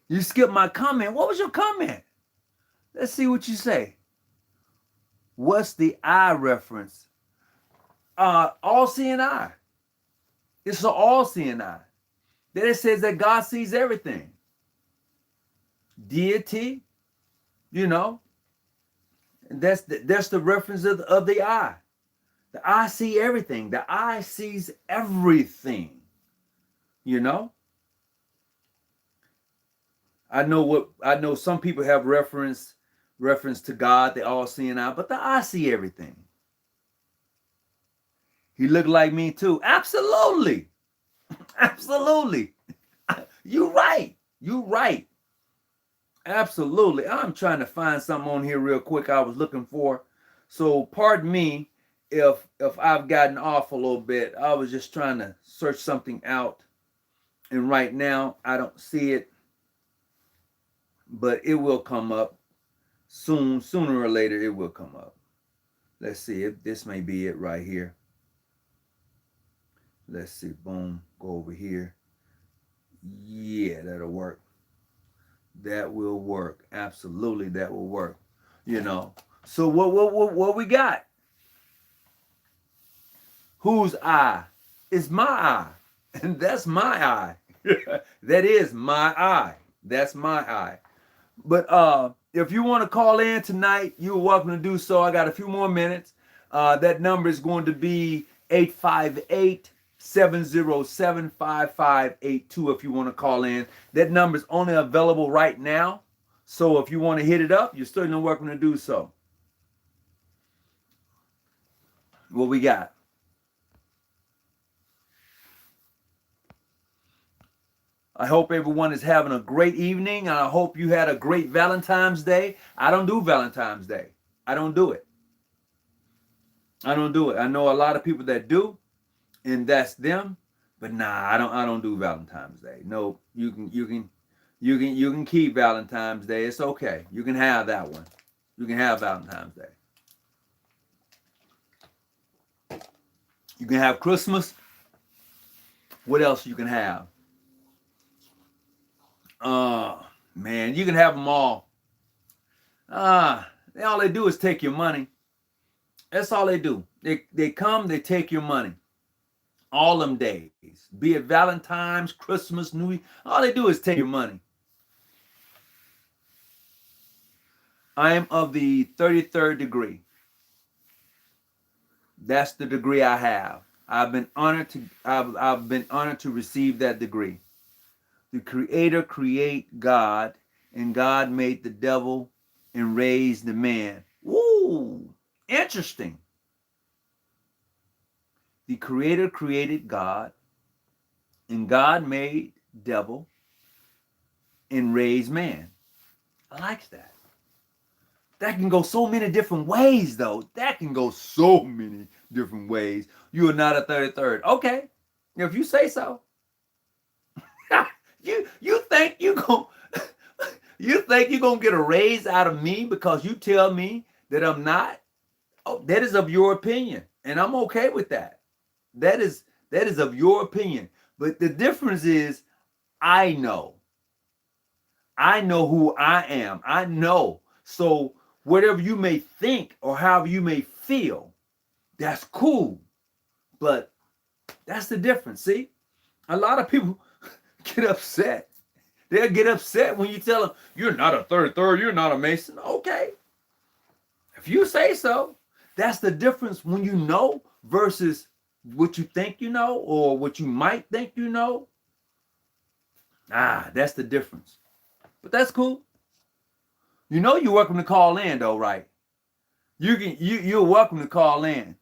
You skipped my comment. What was your comment? Let's see what you say. What's the eye reference? All-seeing eye. It's an all-seeing eye. Then it says that God sees everything. Deity, you know. That's the reference of the eye. The eye sees everything. The eye sees everything. You know. I know some people have reference to God, the all seeing eye, but the eye see everything. He looked like me too. Absolutely. Absolutely. You right. You right. Absolutely. I'm trying to find something on here real quick I was looking for. So pardon me if I've gotten off a little bit. I was just trying to search something out. And right now I don't see it, but it will come up soon. Sooner or later it will come up. Let's see if this may be it right here. Let's see. Boom. Go over here. Yeah, that'll work. That will work. Absolutely, that will work. You know. So what we got? Whose eye? It's my eye. And that's my eye. That is my eye. That's my eye. But if you want to call in tonight, you're welcome to do so. I got a few more minutes. That number is going to be 858-707-5582 if you want to call in. That number is only available right now. So if you want to hit it up, you're certainly welcome to do so. What we got? I hope everyone is having a great evening. And I hope you had a great Valentine's Day. I don't do Valentine's Day. I don't do it. I don't do it. I know a lot of people that do, and that's them. But nah, I don't do Valentine's Day. No, you can keep Valentine's Day. It's okay. You can have that one. You can have Valentine's Day. You can have Christmas. What else you can have? Man, you can have them all. All they do is take your money. That's all they do. They come, they take your money. All them days. Be it Valentine's, Christmas, New Year. All they do is take your money. I am of the 33rd degree. That's the degree I have. I've been honored to receive that degree. The Creator create God, and God made the devil and raised the man. Woo! Interesting. The Creator created God, and God made devil and raised man. I like that. That can go so many different ways, though. That can go so many different ways. You are not a 33rd. Okay, if you say so. You think you're gonna get a raise out of me because you tell me that I'm not? Oh, that is of your opinion, and I'm okay with that. That is of your opinion. But the difference is, I know who I am. I know. So whatever you may think or however you may feel, that's cool. But that's the difference. See, a lot of people get upset. They'll get upset when you tell them, you're not a 33rd, you're not a Mason. Okay. If you say so, that's the difference when you know versus what you think you know or what you might think you know. That's the difference. But that's cool. You know you're welcome to call in though, right? You're welcome to call in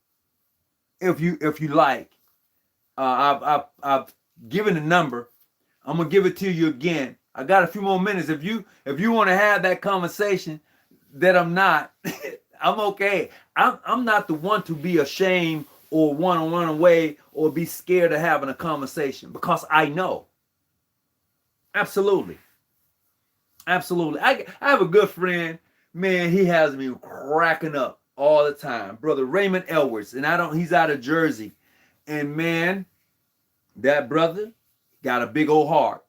if you like. I've given the number. I'm gonna give it to you again. I got a few more minutes. If you want to have that conversation, that I'm not, I'm okay. I'm not the one to be ashamed or want to run away or be scared of having a conversation because I know. Absolutely. Absolutely. I have a good friend, man, he has me cracking up all the time. Brother Raymond Edwards, and he's out of Jersey. And man, that brother got a big old heart.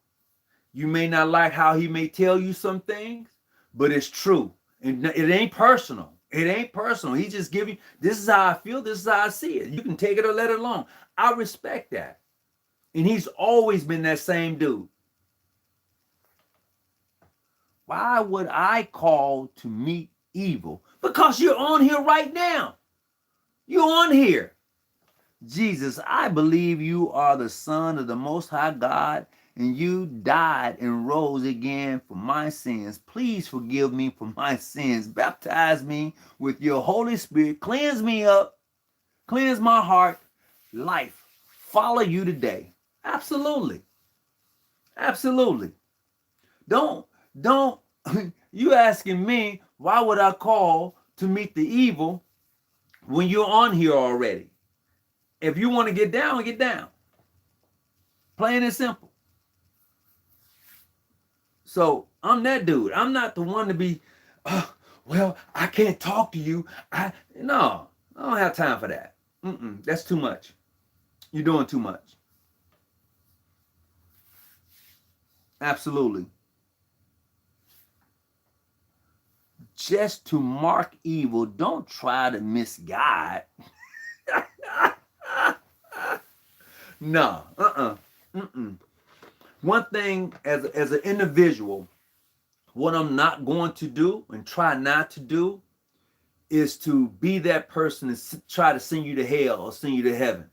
You may not like how he may tell you some things, but it's true. And it ain't personal. It ain't personal. He just give you, this is how I feel, this is how I see it. You can take it or let it alone. I respect that. And he's always been that same dude. Why would I call to meet evil? Because you're on here right now. You're on here. Jesus, I believe you are the Son of the Most High God, and you died and rose again for my sins. Please forgive me for my sins. Baptize me with your Holy Spirit. Cleanse me up. Cleanse my heart. Life. Follow you today. Absolutely. Absolutely. Don't you asking me why would I call to meet the evil when you're on here already? If you want to get down, get down. Plain and simple. So I'm that dude. I'm not the one to be, well, I can't talk to you. No, I don't have time for that. That's too much. You're doing too much. Absolutely. Just to mark evil, don't try to misguide. No, One thing as an individual, what I'm not going to do and try not to do is to be that person and try to send you to hell or send you to heaven.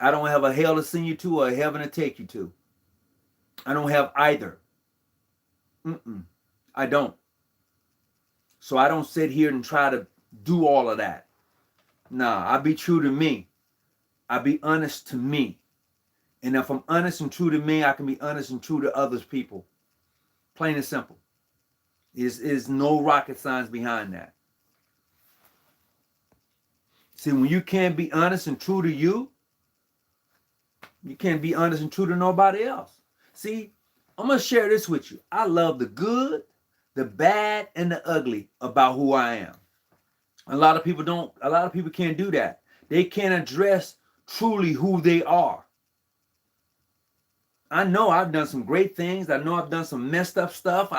I don't have a hell to send you to or a heaven to take you to. I don't have either. I don't. So I don't sit here and try to do all of that. Nah, I be true to me. I be honest to me. And if I'm honest and true to me, I can be honest and true to others people. Plain and simple. Is no rocket science behind that. See, when you can't be honest and true to you, you can't be honest and true to nobody else. See, I'm going to share this with you. I love the good, the bad, and the ugly about who I am. A lot of people can't do that. They can't address truly who they are. I know I've done some great things. I know I've done some messed up stuff.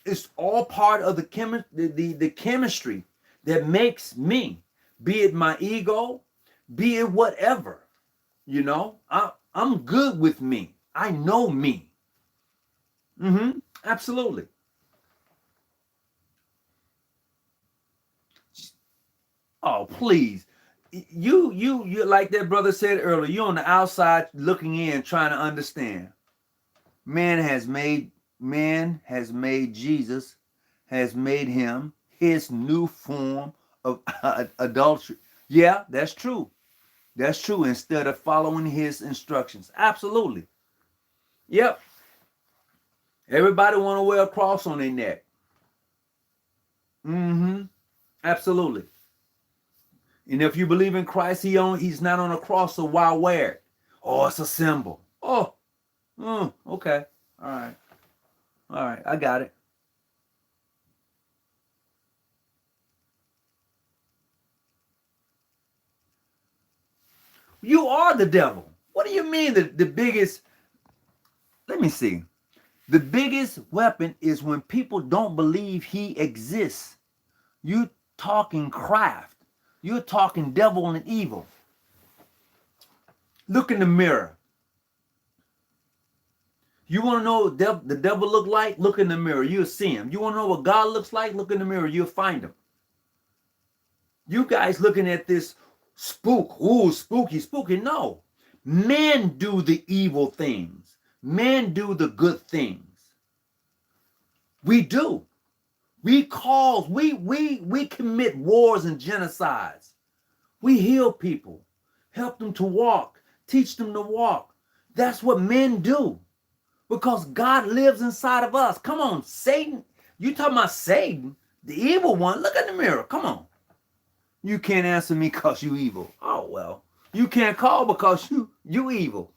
It's all part of the chemistry that makes me, be it my ego, be it whatever. You know, I'm good with me. I know me. Absolutely. Oh, please. You like that brother said earlier, you're on the outside looking in, trying to understand. Man has made Jesus, has made him his new form of adultery. Yeah, that's true. That's true. Instead of following his instructions. Absolutely. Yep. Everybody want to wear a cross on their neck. Absolutely. And if you believe in Christ, he's not on a cross, so why wear it? Oh, it's a symbol. Oh, okay. All right, I got it. You are the devil. What do you mean the biggest? Let me see. The biggest weapon is when people don't believe he exists. You talking craft. You're talking devil and evil. Look in the mirror. You want to know what the devil look like? Look in the mirror. You'll see him. You want to know what God looks like? Look in the mirror. You'll find him. You guys looking at this spook. Ooh, spooky, spooky. No. Men do the evil things. Men do the good things. We do. We commit wars and genocides. We heal people, help them to walk, teach them to walk. That's what men do because God lives inside of us. Come on, Satan. You talking about Satan, the evil one? Look in the mirror. Come on. You can't answer me because you evil. Oh, well. You can't call because you evil.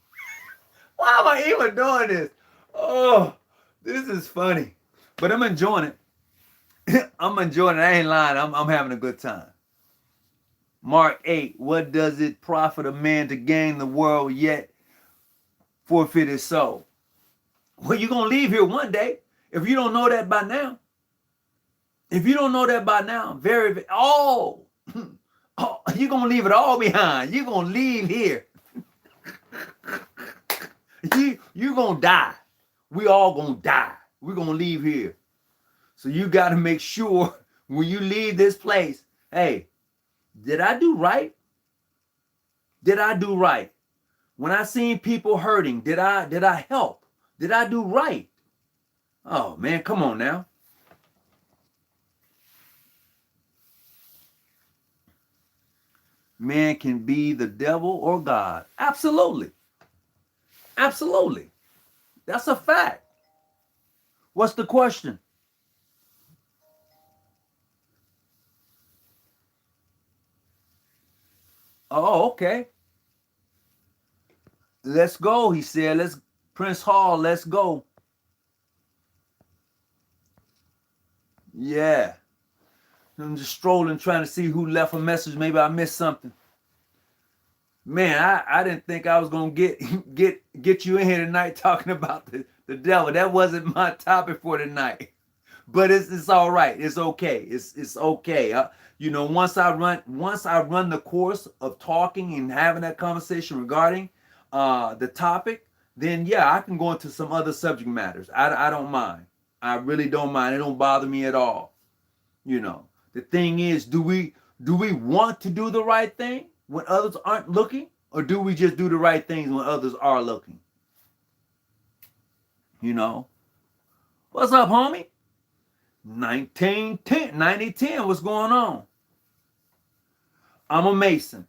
Why am I even doing this? Oh, this is funny. But I'm enjoying it. I'm enjoying it. I ain't lying. I'm having a good time. Mark 8, what does it profit a man to gain the world yet forfeit his soul? Well, you're going to leave here one day. If you don't know that by now. If you don't know that by now, you're going to leave it all behind. You're going to leave here. You're going to die. We all going to die. We're going to leave here. So you got to make sure when you leave this place, hey, did I do right? Did I do right? When I seen people hurting, did I help? Did I do right? Oh man, come on now. Man can be the devil or God. Absolutely. Absolutely. That's a fact. What's the question? Oh, okay. Let's go, he said. Let's Prince Hall, let's go. Yeah. I'm just strolling trying to see who left a message. Maybe I missed something. Man, I didn't think I was gonna get you in here tonight talking about the devil. That wasn't my topic for tonight. But it's all right. It's okay. It's okay. Once I run the course of talking and having that conversation regarding the topic, then yeah, I can go into some other subject matters. I don't mind. I really don't mind. It don't bother me at all. The thing is, do we want to do the right thing when others aren't looking, or do we just do the right things when others are looking? What's up, homie? 9010, what's going on? I'm a Mason,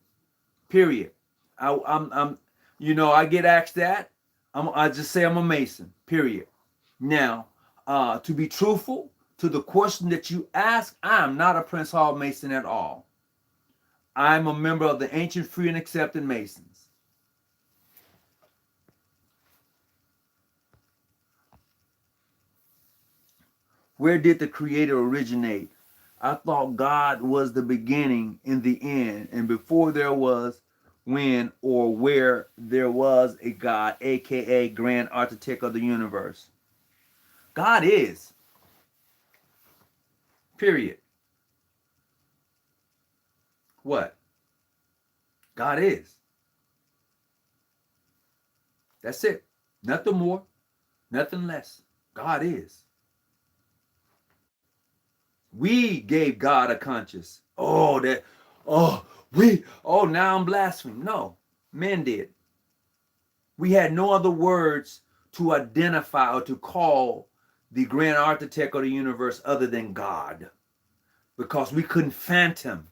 period. I'm I get asked that. I just say I'm a Mason, period. Now, to be truthful to the question that you ask, I'm not a Prince Hall Mason at all. I'm a member of the Ancient, Free, and Accepted Masons. Where did the Creator originate? I thought God was the beginning and the end, and before there was, when, or where there was a God, aka Grand Architect of the universe. God is. Period. What? God is. That's it. Nothing more, nothing less. God is. We gave God a conscience. Now I'm blaspheming. No, men did. We had no other words to identify or to call the grand architect of the universe other than God, because we couldn't fathom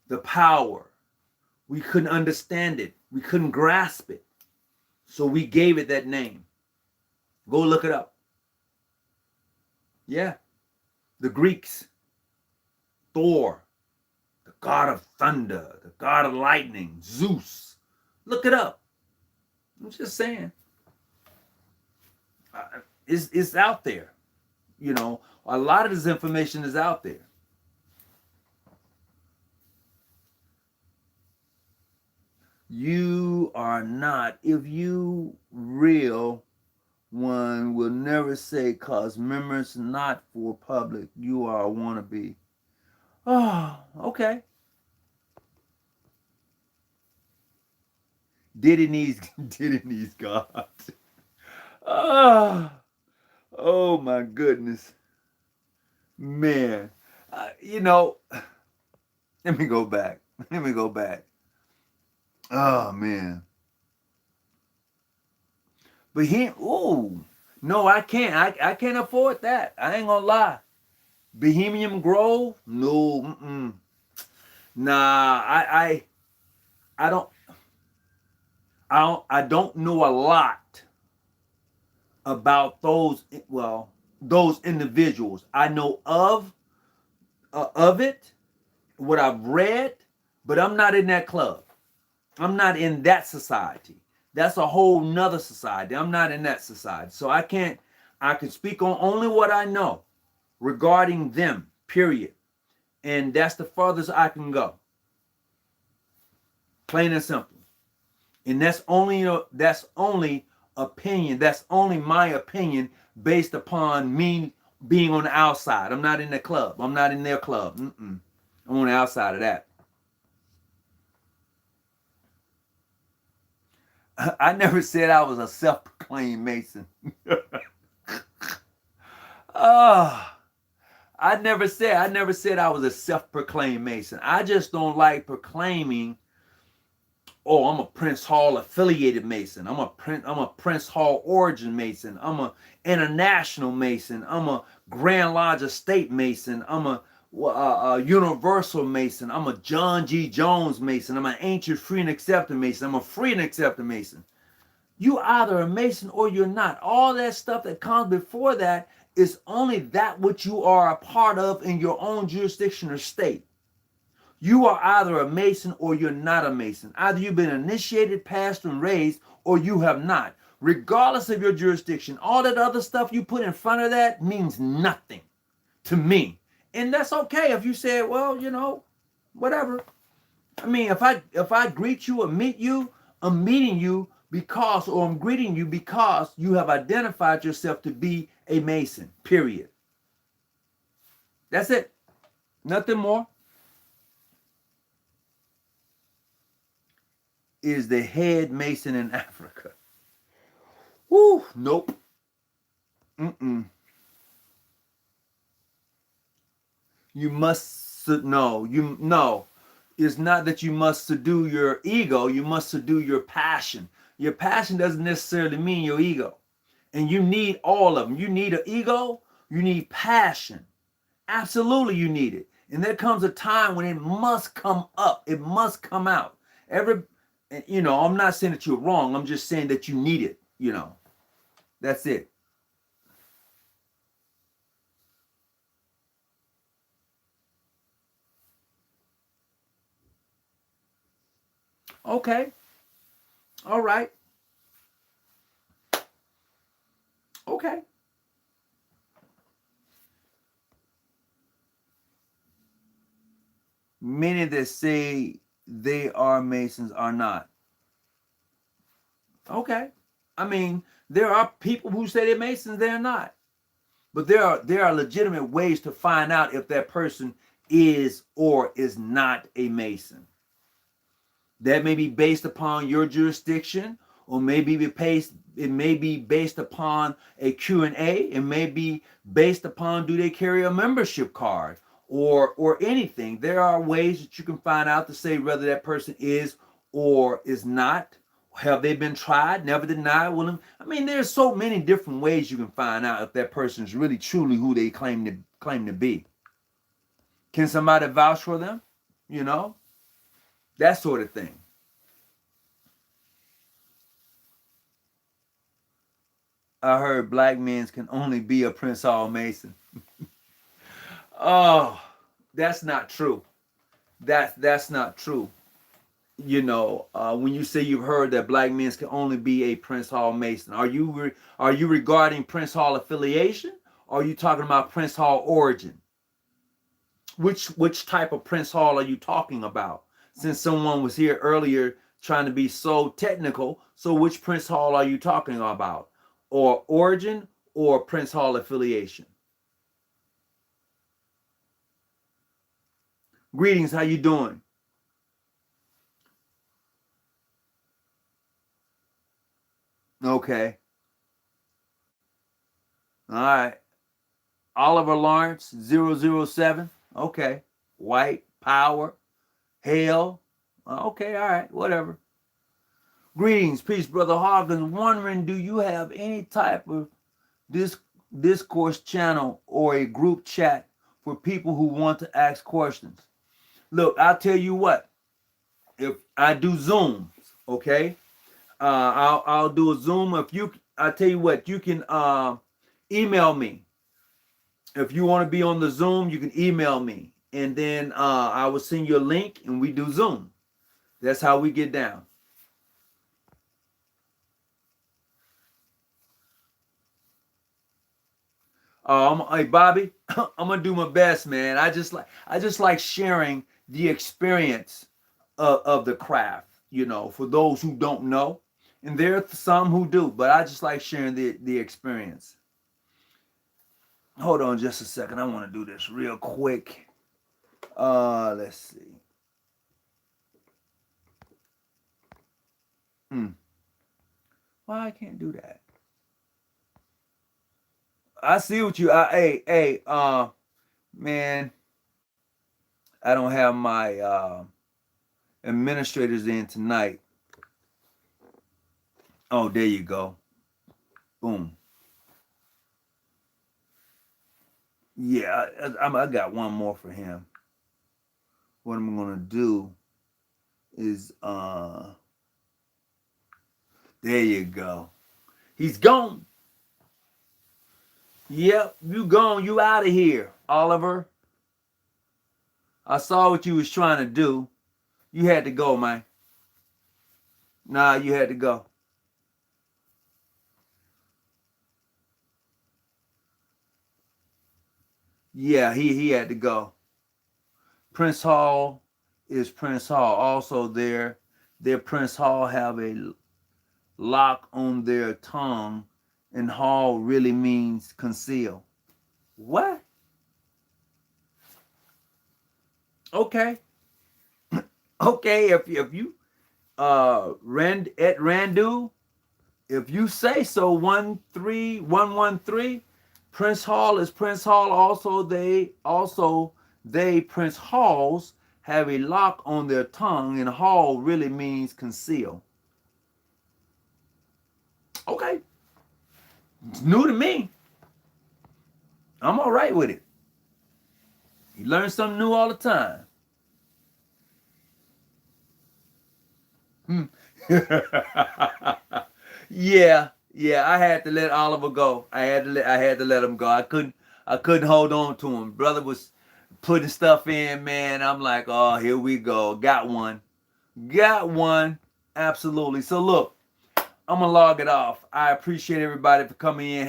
the power. We couldn't understand it. We couldn't grasp it. So we gave it that name. Go look it up. Yeah. The Greeks, Thor, the god of thunder, the god of lightning, Zeus. Look it up. I'm just saying. It's out there. A lot of this information is out there. You are not. If you real one will never say, cause members not for public. You are a wannabe. Oh, okay. Diddy needs God. Oh my goodness. Man. Let me go back. Oh man. But no, I can't. I can't afford that. I ain't gonna lie. Bohemian Grove? No, nah. I don't know a lot about those individuals. I know of it, what I've read, but I'm not in that club. I'm not in that society. That's a whole nother society. I'm not in that society. So I can speak on only what I know regarding them, period. And that's the furthest I can go. Plain and simple. And that's only opinion. That's only my opinion based upon me being on the outside. I'm not in the club. I'm not in their club. I'm on the outside of that. I never said I was a self-proclaimed Mason. I never said I was a self-proclaimed Mason. I just don't like proclaiming oh, I'm a Prince Hall affiliated Mason. I'm a Prince Hall origin Mason. I'm a international Mason. I'm a Grand Lodge estate Mason. I'm a Universal Mason. I'm a John G. Jones Mason. I'm an ancient free and accepted Mason. I'm a free and accepted Mason. You either a Mason or you're not. All that stuff that comes before that is only that which you are a part of in your own jurisdiction or state. You are either a Mason or you're not a Mason. Either you've been initiated, passed, and raised, or you have not. Regardless of your jurisdiction, all that other stuff you put in front of that means nothing to me. And that's okay if you say, well, you know, whatever. I mean, if I greet you or meet you, I'm meeting you because, or I'm greeting you because you have identified yourself to be a Mason, period. That's it. Nothing more. Is the head Mason in Africa? Woo, nope. You must no. It's not that you must subdue your ego. You must subdue your passion. Your passion doesn't necessarily mean your ego. And you need all of them. You need an ego. You need passion. Absolutely, you need it. And there comes a time when it must come up. It must come out. I'm not saying that you're wrong. I'm just saying that you need it. That's it. Okay. All right. Okay. Many that say they are Masons are not. Okay. I mean, there are people who say they're Masons, they're not. But there are legitimate ways to find out if that person is or is not a Mason. That may be based upon your jurisdiction, or maybe it may be based upon a Q&A. It may be based upon, do they carry a membership card or anything. There are ways that you can find out to say whether that person is or is not. Have they been tried, never denied, willing? I mean, there's so many different ways you can find out if that person is really truly who they claim to be. Can somebody vouch for them? That sort of thing. I heard black men can only be a Prince Hall Mason. Oh, that's not true. That's not true. When you say you've heard that black men can only be a Prince Hall Mason, are you regarding Prince Hall affiliation, or are you talking about Prince Hall origin? Which type of Prince Hall are you talking about? Since someone was here earlier trying to be so technical, so which Prince Hall are you talking about? Or origin or Prince Hall affiliation? Greetings, how you doing? Okay. All right. Oliver Lawrence, 007. Okay. White, power, hell. Okay, all right, whatever. Greetings, peace, Brother Hawkins. Wondering, do you have any type of discourse channel or a group chat for people who want to ask questions? Look, I'll tell you what. If I do Zooms, okay, I'll do a Zoom. I tell you what, you can email me. If you want to be on the Zoom, you can email me, and then I will send you a link, and we do Zoom. That's how we get down. Hey Bobby, I'm gonna do my best, man. I just like sharing the experience of the craft, for those who don't know, and there are some who do, but I just like sharing the experience. Hold on just a second. I want to do this real quick. Let's see. Why I can't do that? I see what you. Hey, man. I don't have my administrators in tonight. Oh, there you go. Boom. Yeah, I got one more for him. What I'm gonna do is there you go. He's gone. Yep, you gone. You out of here, Oliver. I saw what you was trying to do. You had to go, man. Nah, you had to go. Yeah, he had to go. Prince Hall is Prince Hall. Also, their Prince Hall have a lock on their tongue, and Hall really means conceal. What? Okay, okay. If you Rand at Randu, if you say so, 13113, Prince Hall is Prince Hall. Also they Prince Halls have a lock on their tongue, and Hall really means conceal. Okay, it's new to me. I'm all right with it. You learn something new all the time. Hmm. Yeah, yeah. I had to let Oliver go. I had to let him go. I couldn't hold on to him. Brother was putting stuff in, man. I'm like, oh, here we go. Got one. Got one. Absolutely. So look, I'm gonna log it off. I appreciate everybody for coming in,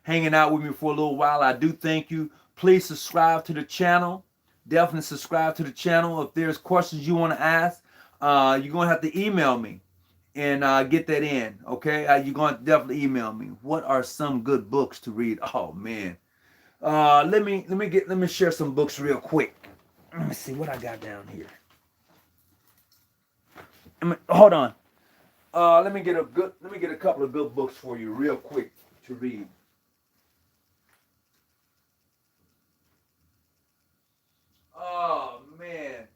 hanging out with me for a little while. I do thank you. Please subscribe to the channel. Definitely subscribe to the channel. If there's questions you want to ask, you're gonna have to email me and get that in. Okay, you're gonna definitely email me. What are some good books to read? Oh man, let me share some books real quick. Let me see what I got down here. Hold on. Let me get a couple of good books for you real quick to read. Oh man.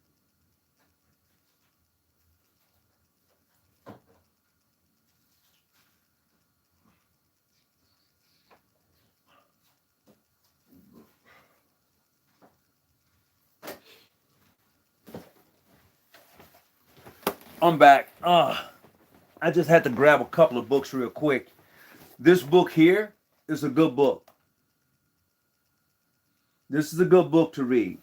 I'm back. I just had to grab a couple of books real quick. This book here is a good book. This is a good book to read.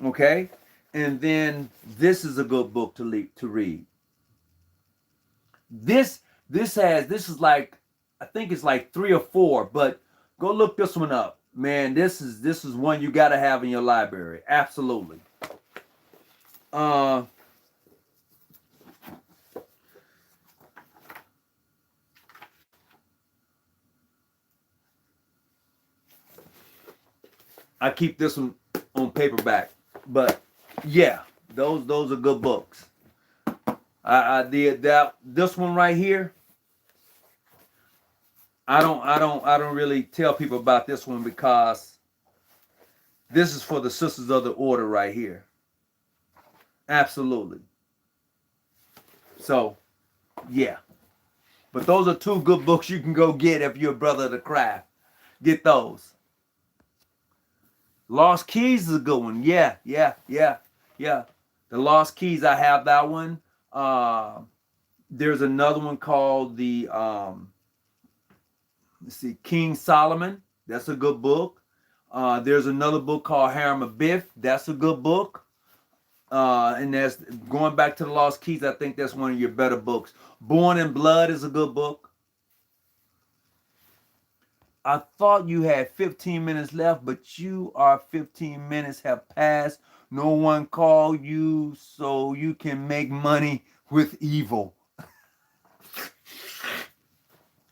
Okay? And then this is a good book to read. This this is like, I think it's like 3 or 4, but go look this one up. Man, this is one you gotta have in your library. Absolutely. Uh I keep this one on paperback. But yeah, those are good books. I did that. This one right here, I don't really tell people about this one because this is for the Sisters of the Order right here. Absolutely. So yeah. But those are 2 good books you can go get if you're a brother of the craft. Get those. Lost Keys is a good one. Yeah, yeah, yeah, yeah. The Lost Keys, I have that one. There's another one called the let's see, King Solomon. That's a good book. There's another book called Harem of Biff. That's a good book. And that's going back to the Lost Keys. I think that's one of your better books. Born in Blood is a good book. I thought you had 15 minutes left, but you are 15 minutes have passed. No one called you, so you can make money with evil.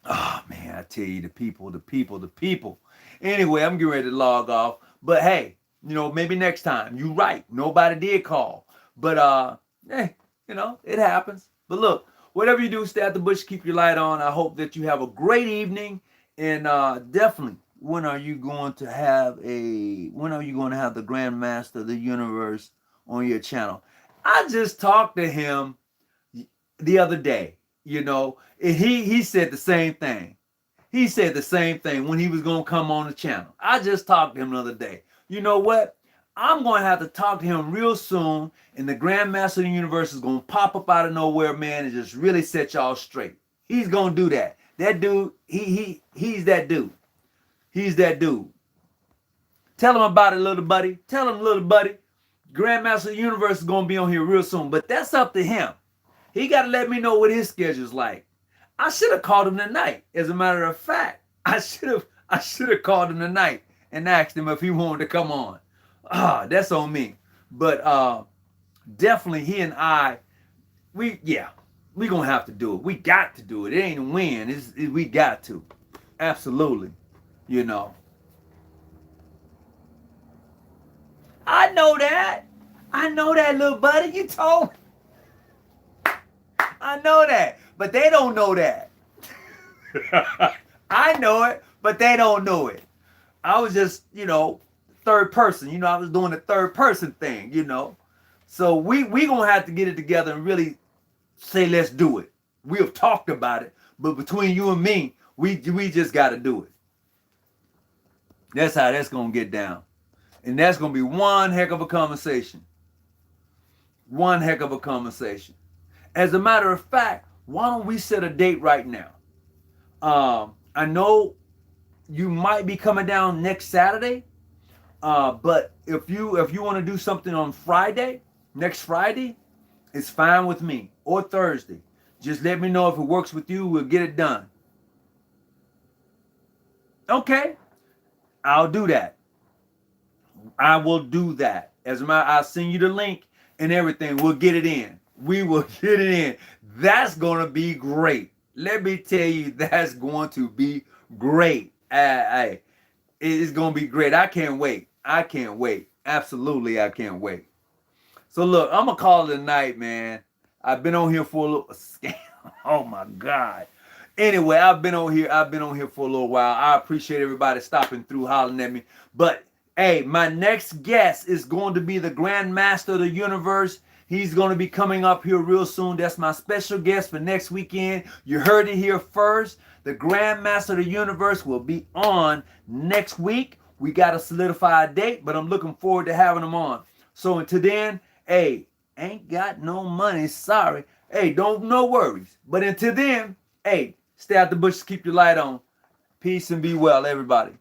Oh man, I tell you, the people, the people, the people. Anyway, I'm getting ready to log off. But hey, maybe next time. You right. Nobody did call. But it happens. But look, whatever you do, stay at the bush, keep your light on. I hope that you have a great evening. And definitely, when are you going to have the Grandmaster of the Universe on your channel? I just talked to him the other day, you know, and he said the same thing. He said the same thing when he was going to come on the channel. I just talked to him the other day. You know what? I'm going to have to talk to him real soon, and the Grandmaster of the Universe is going to pop up out of nowhere, man, and just really set y'all straight. He's going to do that. That dude, he's that dude. He's that dude. Tell him about it, little buddy. Tell him, little buddy. Grandmaster of the Universe is going to be on here real soon, but that's up to him. He got to let me know what his schedule's like. I should have called him tonight. As a matter of fact, I should have called him tonight and asked him if he wanted to come on. That's on me. But definitely he and I, we gonna have to do it. We got to do it. It ain't a win. We got to. Absolutely. You know. I know that. I know that, little buddy. You told me. I know that. But they don't know that. I know it, but they don't know it. I was just, you know, third person. You know, I was doing the third person thing, you know. So we going to have to get it together and really say, let's do it. We have talked about it, but between you and me, we just got to do it. That's how that's going to get down. And that's going to be one heck of a conversation. One heck of a conversation. As a matter of fact, why don't we set a date right now? I know you might be coming down next Saturday, but if you want to do something on Friday, next Friday, it's fine with me. Or Thursday. Just let me know if it works with you. We'll get it done. Okay. I'll do that. I will do that. As a matter, I'll send you the link and everything. We'll get it in. We will get it in. That's going to be great. Let me tell you, that's going to be great. It's going to be great. I can't wait. I can't wait. Absolutely, I can't wait. So look, I'm going to call it a night, man. I've been on here for a little scam. Oh my God. Anyway, I've been on here for a little while. I appreciate everybody stopping through, hollering at me. But hey, my next guest is going to be the Grandmaster of the Universe. He's going to be coming up here real soon. That's my special guest for next weekend. You heard it here first. The Grandmaster of the Universe will be on next week. We got to solidify a date, but I'm looking forward to having him on. So until then, hey, ain't got no money. Sorry. Hey, no worries. But until then, hey, stay out the bushes, keep your light on. Peace and be well, everybody.